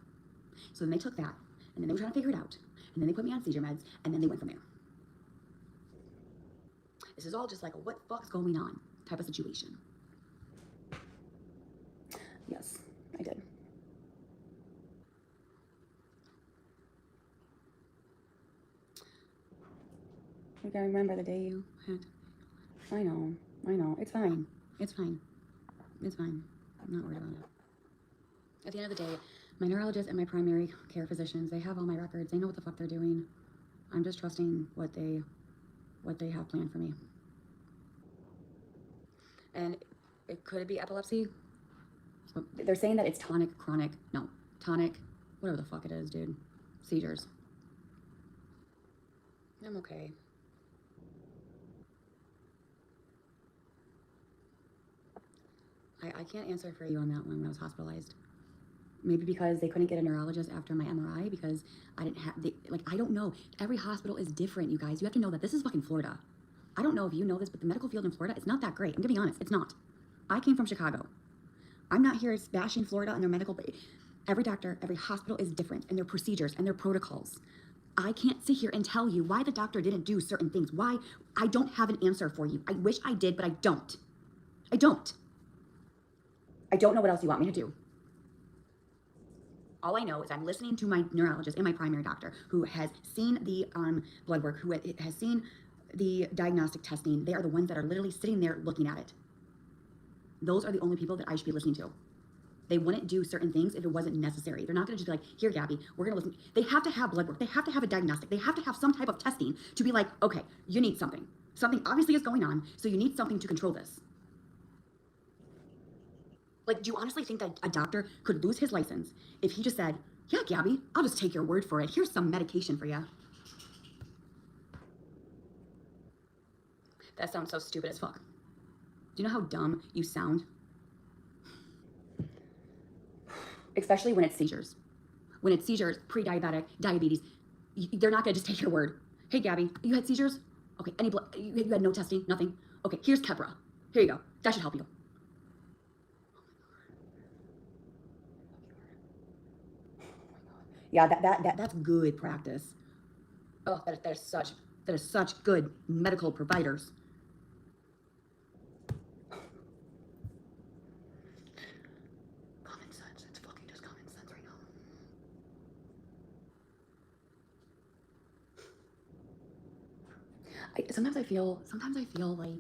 So then they took that, and then they were trying to figure it out. And then they put me on seizure meds, and then they went from there. This is all just like a what the fuck's going on type of situation. Yes, I did. You gotta remember the day you had. I know. It's fine. I'm not worried about it. At the end of the day, my neurologist and my primary care physicians, they have all my records. They know what the fuck they're doing. I'm just trusting what they have planned for me. And could it be epilepsy? They're saying that it's tonic, whatever the fuck it is, dude. Seizures. I'm okay. I can't answer for you on that one when I was hospitalized. Maybe because they couldn't get a neurologist after my MRI because I didn't have I don't know. Every hospital is different, you guys. You have to know that this is fucking Florida. I don't know if you know this, but the medical field in Florida, it's not that great. I'm gonna be honest, it's not. I came from Chicago. I'm not here bashing Florida and their medical, but every doctor, every hospital is different and their procedures and their protocols. I can't sit here and tell you why the doctor didn't do certain things. Why I don't have an answer for you. I wish I did, but I don't. I don't. I don't know what else you want me to do. All I know is I'm listening to my neurologist and my primary doctor who has seen the blood work, who has seen the diagnostic testing. They are the ones that are literally sitting there looking at it. Those are the only people that I should be listening to. They wouldn't do certain things if it wasn't necessary. They're not going to just be like, here, Gabby, we're going to listen. They have to have blood work. They have to have a diagnostic. They have to have some type of testing to be like, okay, you need something. Something obviously is going on, so you need something to control this. Like, do you honestly think that a doctor could lose his license if he just said, yeah, Gabby, I'll just take your word for it. Here's some medication for you. That sounds so stupid as fuck. Do you know how dumb you sound? Especially when it's seizures. When it's seizures, pre-diabetic, diabetes, they're not gonna just take your word. Hey, Gabby, you had seizures? Okay, any blood, you had no testing, nothing? Okay, here's Keppra. Here you go, that should help you. Yeah, that's good practice. Oh, that is such good medical providers. Common sense, it's fucking just common sense right now. Sometimes I feel like,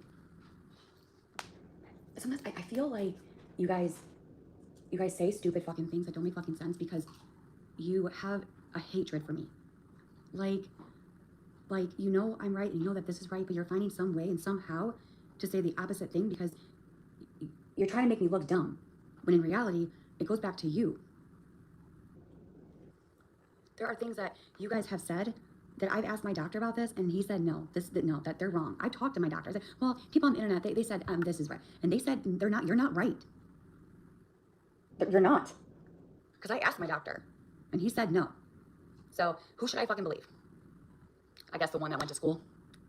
I feel like you guys say stupid fucking things that don't make fucking sense because you have a hatred for me. Like, you know I'm right and you know that this is right, but you're finding some way and somehow to say the opposite thing because you're trying to make me look dumb. When in reality, it goes back to you. There are things that you guys have said that I've asked my doctor about this, and he said no, that they're wrong. I talked to my doctor. I said, well, people on the internet, they said this is right, and they said you're not right. But you're not, because I asked my doctor, and he said no. So who should I fucking believe? I guess the one that went to school.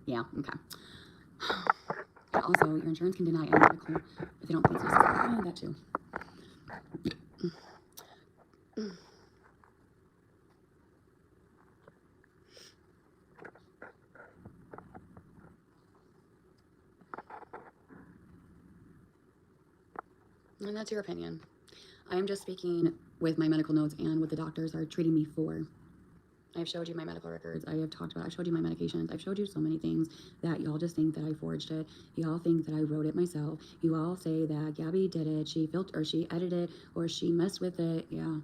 Yeah, okay. And also, your insurance can deny any medical if they don't think it's necessary. Oh, that too. And that's your opinion. I am just speaking with my medical notes and what the doctors are treating me for. I've showed you my medical records. I have talked about, I've showed you my medications. I've showed you so many things that y'all just think that I forged it. Y'all think that I wrote it myself. You all say that Gabby did it. She filtered, or she edited, or she messed with it. Yeah,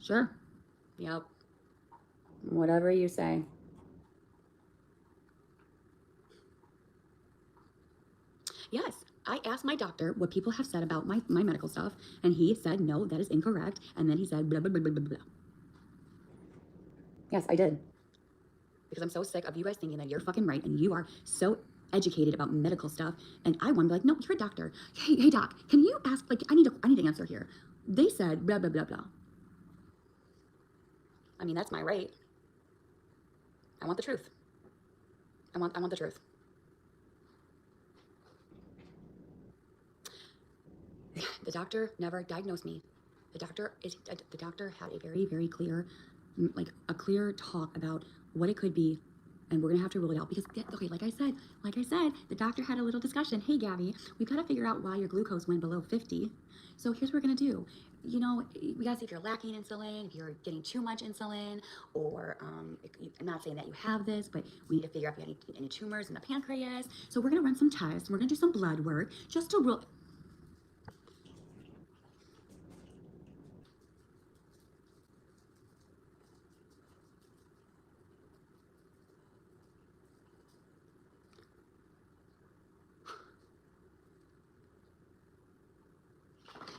sure. Yep. Whatever you say. Yes, I asked my doctor what people have said about my medical stuff, and he said, no, that is incorrect. And then he said, blah, blah, blah, blah, blah, blah. Yes, I did. Because I'm so sick of you guys thinking that you're fucking right and you are so educated about medical stuff. And I want to be like, no, you're a doctor. Hey, doc, can you ask, like, I need to answer here. They said blah, blah, blah, blah. I mean, that's my right. I want the truth. I want the truth. The doctor never diagnosed me. The doctor had a very, very clear, like a clear talk about what it could be, and we're gonna have to rule it out because, okay, like I said, the doctor had a little discussion. Hey, Gabby, we've got to figure out why your glucose went below 50. So here's what we're gonna do. You know, we gotta see if you're lacking insulin, if you're getting too much insulin, or I'm not saying that you have this, but we need to figure out if you have any tumors in the pancreas. So we're gonna run some tests. We're gonna do some blood work just to rule.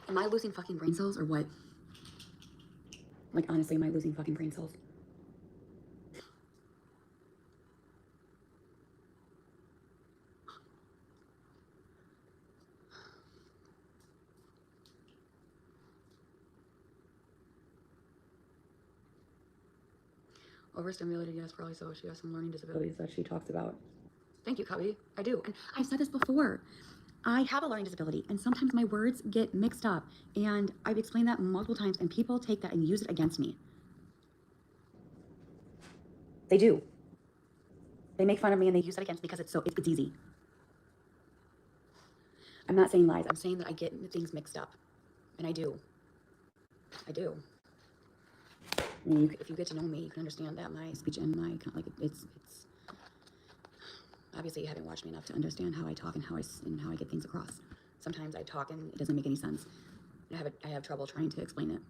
Am I losing fucking brain cells or what? Like, honestly, am I losing fucking brain cells? Overstimulated, yes, probably so. She has some learning disabilities that she talks about. Thank you, Cubby. I do. And I've said this before. I have a learning disability, and sometimes my words get mixed up. And I've explained that multiple times, and people take that and use it against me. They do. They make fun of me and they use it against me because it's easy. I'm not saying lies. I'm saying that I get things mixed up. And I do. I do. And if you get to know me, you can understand that my speech and my, like, it's obviously you haven't watched me enough to understand how I talk and how I get things across. Sometimes I talk and it doesn't make any sense. I have trouble trying to explain it.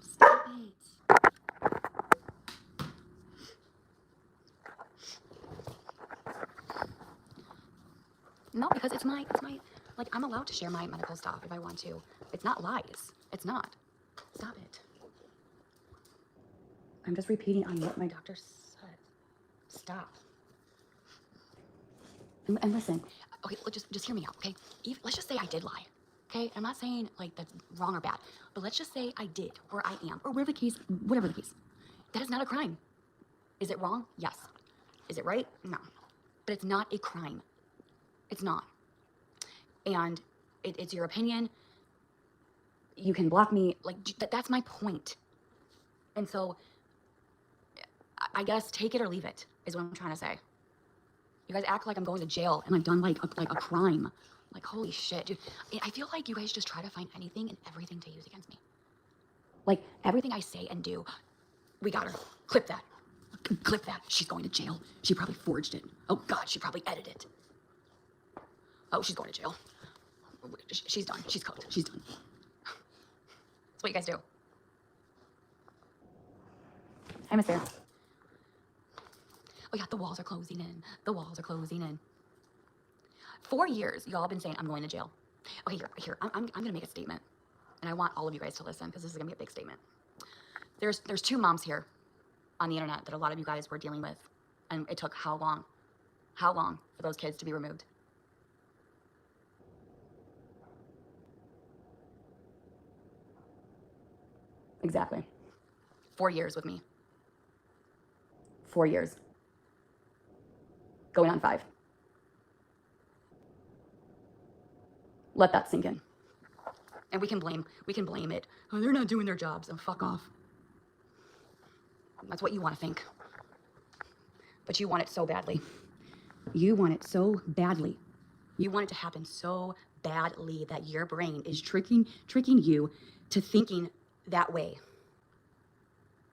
Stop it. No, because it's my, like, I'm allowed to share my medical stuff if I want to. It's not lies. It's not. Stop it. I'm just repeating on what my doctor said. Stop. And listen, okay, just hear me out, okay? Let's just say I did lie, okay? I'm not saying, like, that's wrong or bad, but let's just say I did, or I am, or whatever the case. That is not a crime. Is it wrong? Yes. Is it right? No. But it's not a crime. It's not. And it's your opinion. You can block me. Like, that's my point. And so, I guess take it or leave it is what I'm trying to say. You guys act like I'm going to jail and I've done like a crime. Like, holy shit, dude. I feel like you guys just try to find anything and everything to use against me. Like, everything I say and do, we got her. Clip that. Clip that. She's going to jail. She probably forged it. Oh, God, she probably edited it. Oh, she's going to jail. She's done. She's cooked. She's done. That's what you guys do. Hi, Miss Sarah. Oh, yeah, the walls are closing in. The walls are closing in. 4 years, y'all have been saying I'm going to jail. Okay, here. I'm going to make a statement. And I want all of you guys to listen because this is going to be a big statement. There's 2 moms here on the internet that a lot of you guys were dealing with. And it took how long? How long for those kids to be removed? Exactly. 4 years with me. 4 years. Going on 5. Let that sink in. And we can blame it. Oh, they're not doing their jobs. Oh, fuck off. That's what you want to think. But you want it so badly. You want it so badly. You want it to happen so badly that your brain is tricking you to thinking that way.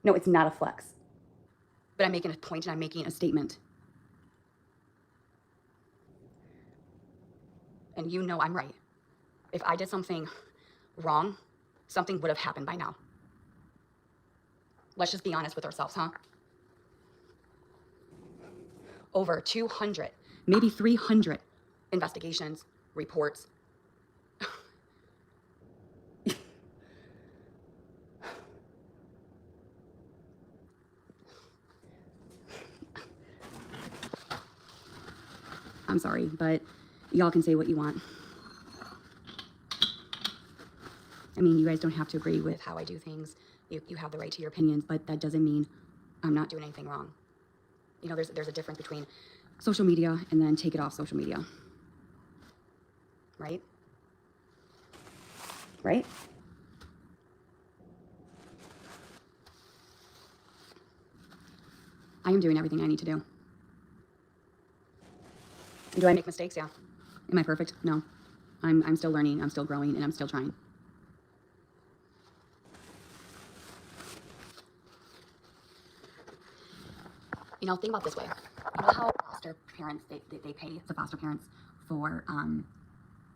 No, it's not a flex. But I'm making a point and I'm making a statement. And you know I'm right. If I did something wrong, something would have happened by now. Let's just be honest with ourselves, huh? Over 200, maybe 300 investigations, reports. I'm sorry, but y'all can say what you want. I mean, you guys don't have to agree with how I do things. You have the right to your opinions, but that doesn't mean I'm not doing anything wrong. You know, there's a difference between social media and then take it off social media. Right? Right? I am doing everything I need to do. Do I make mistakes? Yeah. Am I perfect? No. I'm still learning, I'm still growing, and I'm still trying. You know, think about this way. You know how foster parents, they pay the foster parents for,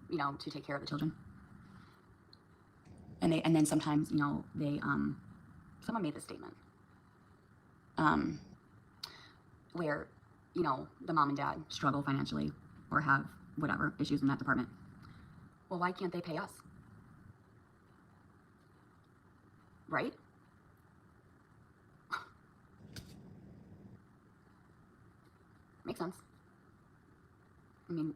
you know, to take care of the children? And then sometimes, you know, someone made this statement, where, you know, the mom and dad struggle financially or have whatever issues in that department. Well, why can't they pay us? Right? Makes sense. I mean,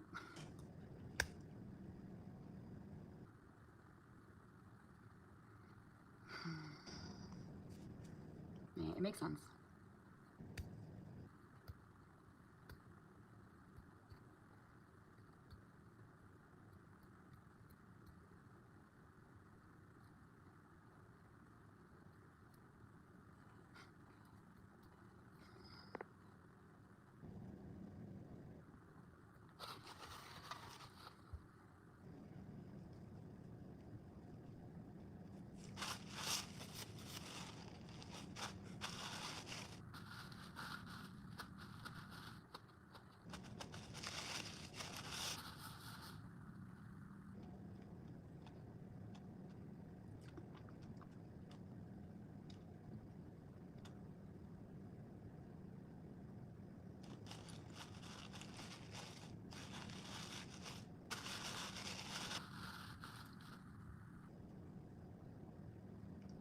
me. It makes sense.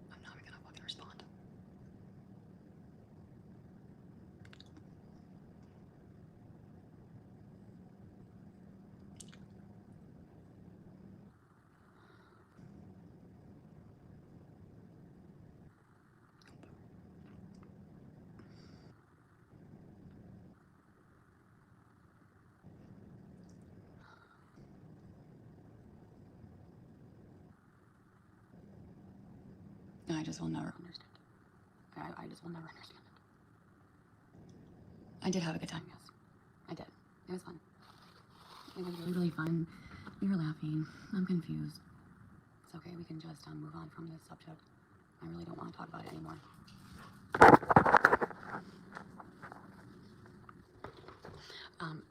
I'm not gonna fucking respond. I just will never understand it. I just will never understand it. I did have a good time, yes. I did. It was fun. It was really, really fun. We were laughing. I'm confused. It's okay. We can just move on from this subject. I really don't want to talk about it anymore.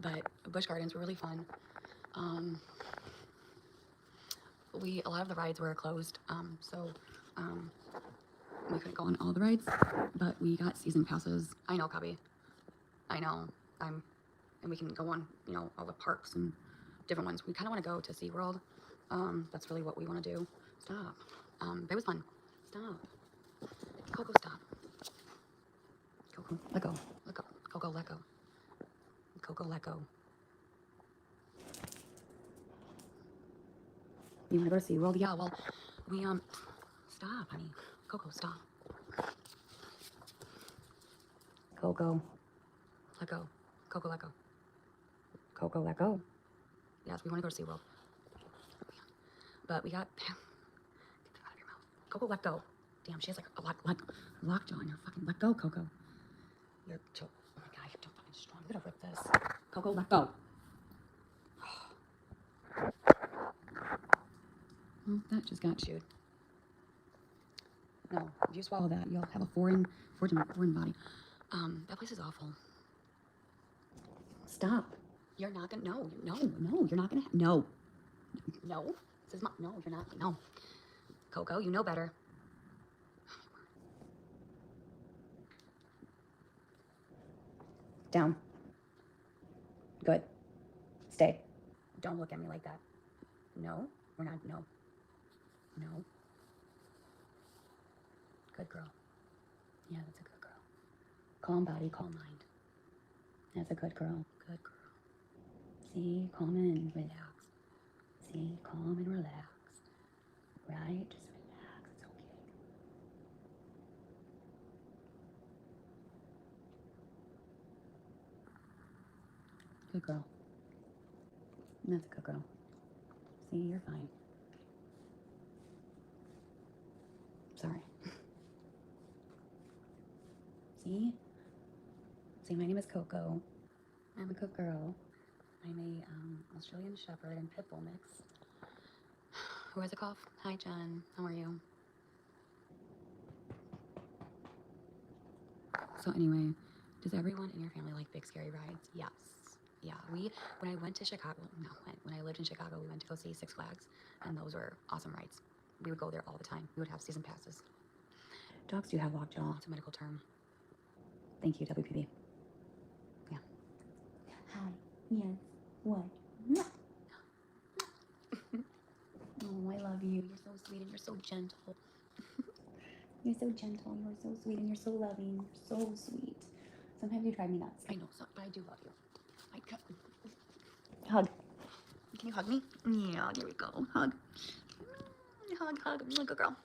But Busch Gardens were really fun. A lot of the rides were closed, so we couldn't go on all the rides, but we got season passes. I know, Cubby. I know. And we can go on, all the parks and different ones. We kind of want to go to SeaWorld. That's really what we want to do. Stop. But it was fun. Stop. Coco, stop. Coco, let go. Let go. Coco, let go. Coco, let go. You want to go to SeaWorld? Yeah, well, we, stop, honey. Coco, stop. Coco, let go. Coco, let go. Coco, let go. Yes, we want to go to SeaWorld. But we got... Get that out of your mouth. Coco, let go. Damn, she has like a lockjaw in her fucking... Let go, Coco. You're... Oh my god, you're too fucking strong. I'm gonna rip this. Coco, let go. Well, that just got chewed. No, if you swallow that, you'll have a foreign body. That place is awful. Stop. You're not gonna, no, you're not gonna, no. This is my, no, you're not, no. Coco, you know better. Down. Good. Stay. Don't look at me like that. No, we're not, no. Good girl. Yeah, that's a good girl. Calm body, calm mind. That's a good girl. Good girl. See, calm and relax. See, calm and relax. Right? Just relax. It's okay. Good girl. That's a good girl. See, you're fine. Sorry. See? See, my name is Coco. I'm a good girl. I'm a Australian Shepherd and Pit Bull mix. Who has a cough? Hi, Jen. How are you? So anyway, does everyone in your family like big scary rides? Yes. Yeah, when I went to Chicago, when I lived in Chicago, we went to go see Six Flags, and those were awesome rides. We would go there all the time. We would have season passes. Dogs do have lockjaw. It's a medical term. Thank you, WPB. Yeah. Hi. Yes. What? Oh, I love you. You're so sweet and you're so gentle. You're so gentle. You're so sweet and you're so loving. You're so sweet. Sometimes you drive me nuts. I know, but I do love you. Hug. Can you hug me? Yeah, there we go. Hug. Hug. Good girl.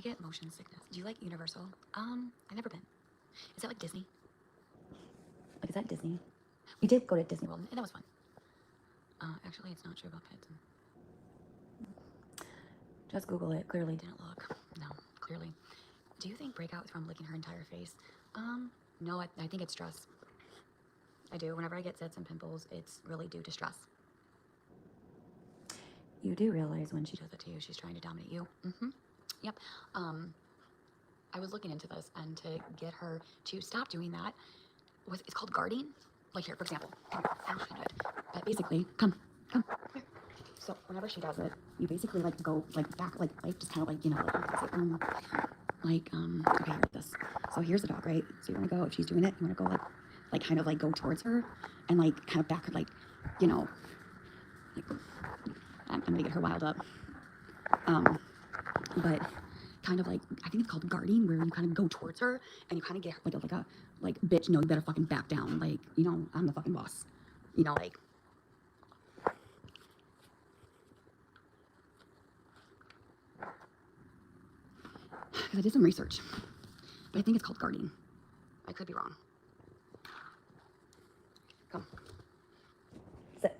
get motion sickness. Do you like Universal? I've never been. Is that like Disney? Like, is that Disney? We did go to Disney World, and that was fun. Actually, it's not true about pets. Just Google it. Clearly didn't look. No, clearly. Do you think breakout is from licking her entire face? No, I think it's stress. I do. Whenever I get zits and pimples, it's really due to stress. You do realize when she does it to you, she's trying to dominate you. Mm-hmm. Yep. I was looking into this, and to get her to stop doing that, it's called guarding. Like here, for example. I'm just gonna do it. But basically, come here. So whenever she does it, you basically like go like back, like just kind of like, you know, okay, here, this. So here's the dog, right? So you want to go, if she's doing it, you want to go like kind of like go towards her and like kind of back, like, you know, like, I'm gonna get her wild up. But kind of like, I think it's called guarding, where you kind of go towards her and you kind of get her like bitch, no, you better fucking back down. Like, you know, I'm the fucking boss. You know, like. Because I did some research, but I think it's called guarding. I could be wrong. Come. Sit.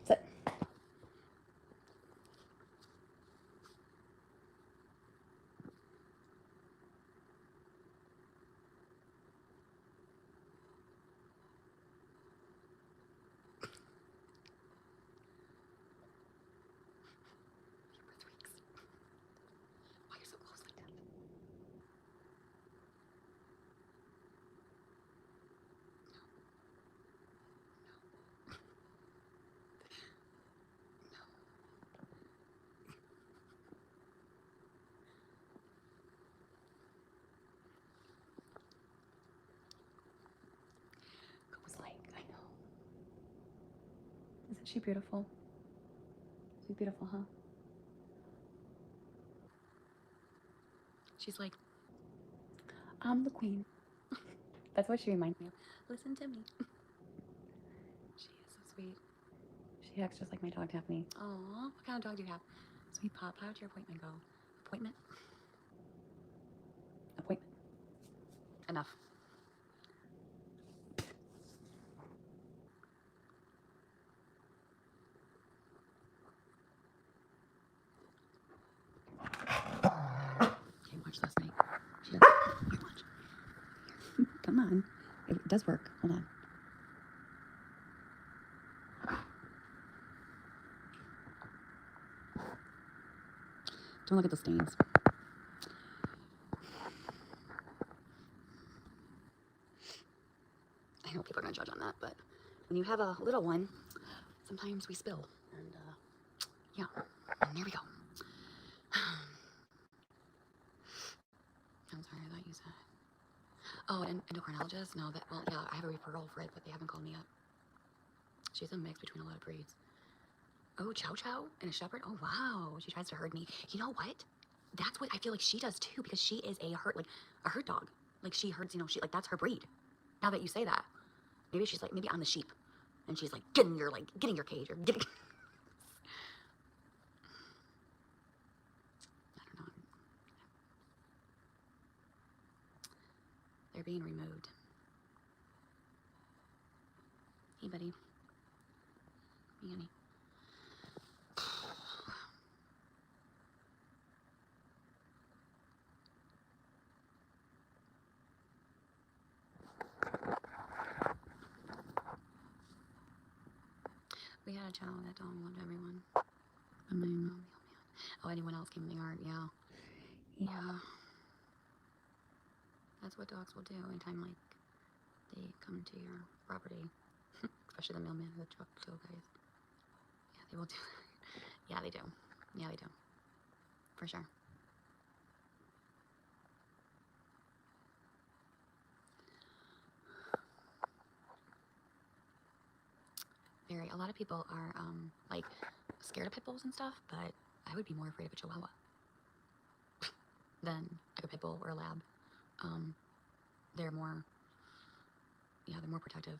Sit. Why are you so close like that? It was like, I know. Isn't she beautiful? She's beautiful, huh? She's like, I'm the queen. That's what she reminds me of. Listen to me. She is so sweet. She acts just like my dog, Daphne. Aw, what kind of dog do you have? Sweet pup. How'd your appointment go? Appointment? Appointment. Enough. Okay, watch this, mate. She does. Okay, watch. Come on. It does work. Hold on. Don't look at the stains. I know people are gonna judge on that, but when you have a little one, sometimes we spill. And yeah, and there we go. I'm sorry, I thought you said. Oh, and endocrinologist? No, well, yeah, I have a referral for it, but they haven't called me up. She's a mix between a lot of breeds. Oh, Chow Chow and a Shepherd? Oh, wow. She tries to herd me. You know what? That's what I feel like she does too, because she is a herd dog. Like, she herds, you know, that's her breed. Now that you say that, maybe she's like, maybe I'm the sheep. And she's like, get in your cage, or get in. I don't know. They're being removed. Hey, buddy. Hey, honey. We had a chow that dog loved everyone. Oh, anyone else came in the yard? Yeah. Yeah. That's what dogs will do anytime, like, they come to your property. Especially the mailman or the truck kill guys. Yeah, they will do that. Yeah, they do. Yeah, they do. For sure. Very. A lot of people are, like, scared of pit bulls and stuff, but I would be more afraid of a Chihuahua than like a pit bull or a lab. They're more, yeah, they're more protective.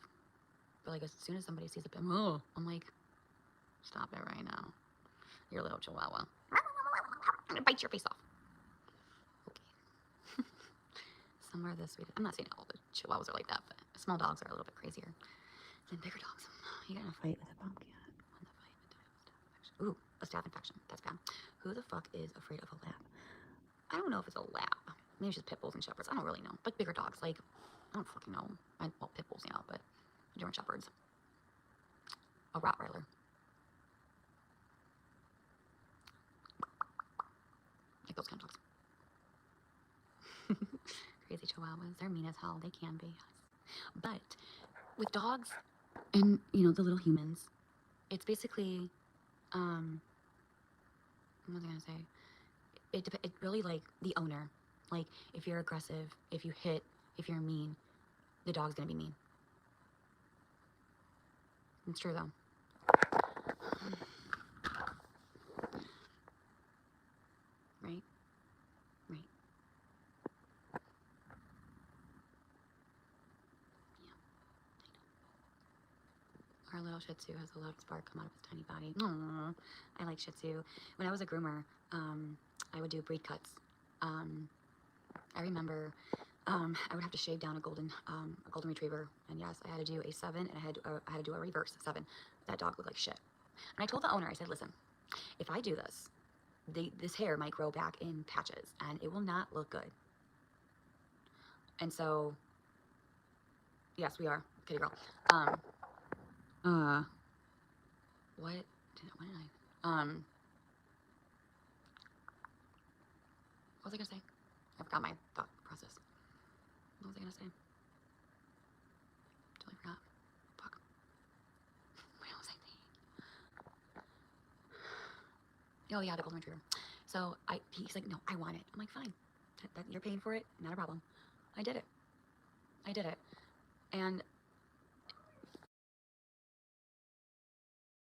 But like, as soon as somebody sees a pit bull, I'm like, stop it right now. You're a little Chihuahua. I'm gonna bite your face off. somewhere this week. I'm not saying all the Chihuahuas are like that, but small dogs are a little bit crazier than bigger dogs. You got in a fight with a bobcat. Won the fight, but died of a staph infection. Ooh, a staph infection. That's bad. Who the fuck is afraid of a lab? I don't know if it's a lab. Maybe it's just pit bulls and shepherds. I don't really know. But bigger dogs, like, I don't fucking know. Well, pit bulls, yeah, but German shepherds. A Rottweiler. Like those kind of dogs. Crazy Chihuahuas. They're mean as hell. They can be. But with dogs and, you know, the little humans, it's basically, what was I going to say? It really, like, the owner. Like, if you're aggressive, if you hit, if you're mean, the dog's going to be mean. It's true, though. Right? Right. Our little Shih Tzu has a loud spark come out of his tiny body. Aww. I like Shih Tzu. When I was a groomer, I would do breed cuts. I remember I would have to shave down a golden retriever, and yes, I had to do a 7, and I had to do a reverse 7. That dog looked like shit. And I told the owner, I said, listen, if I do this, this hair might grow back in patches, and it will not look good. And so, yes, we are kitty girl. What did I? What was I gonna say? I forgot my thought process. What was I gonna say? Totally forgot. Fuck. What was I saying? Oh yeah, the golden retriever. So he's like, no, I want it. I'm like, fine. You're paying for it, not a problem. I did it. And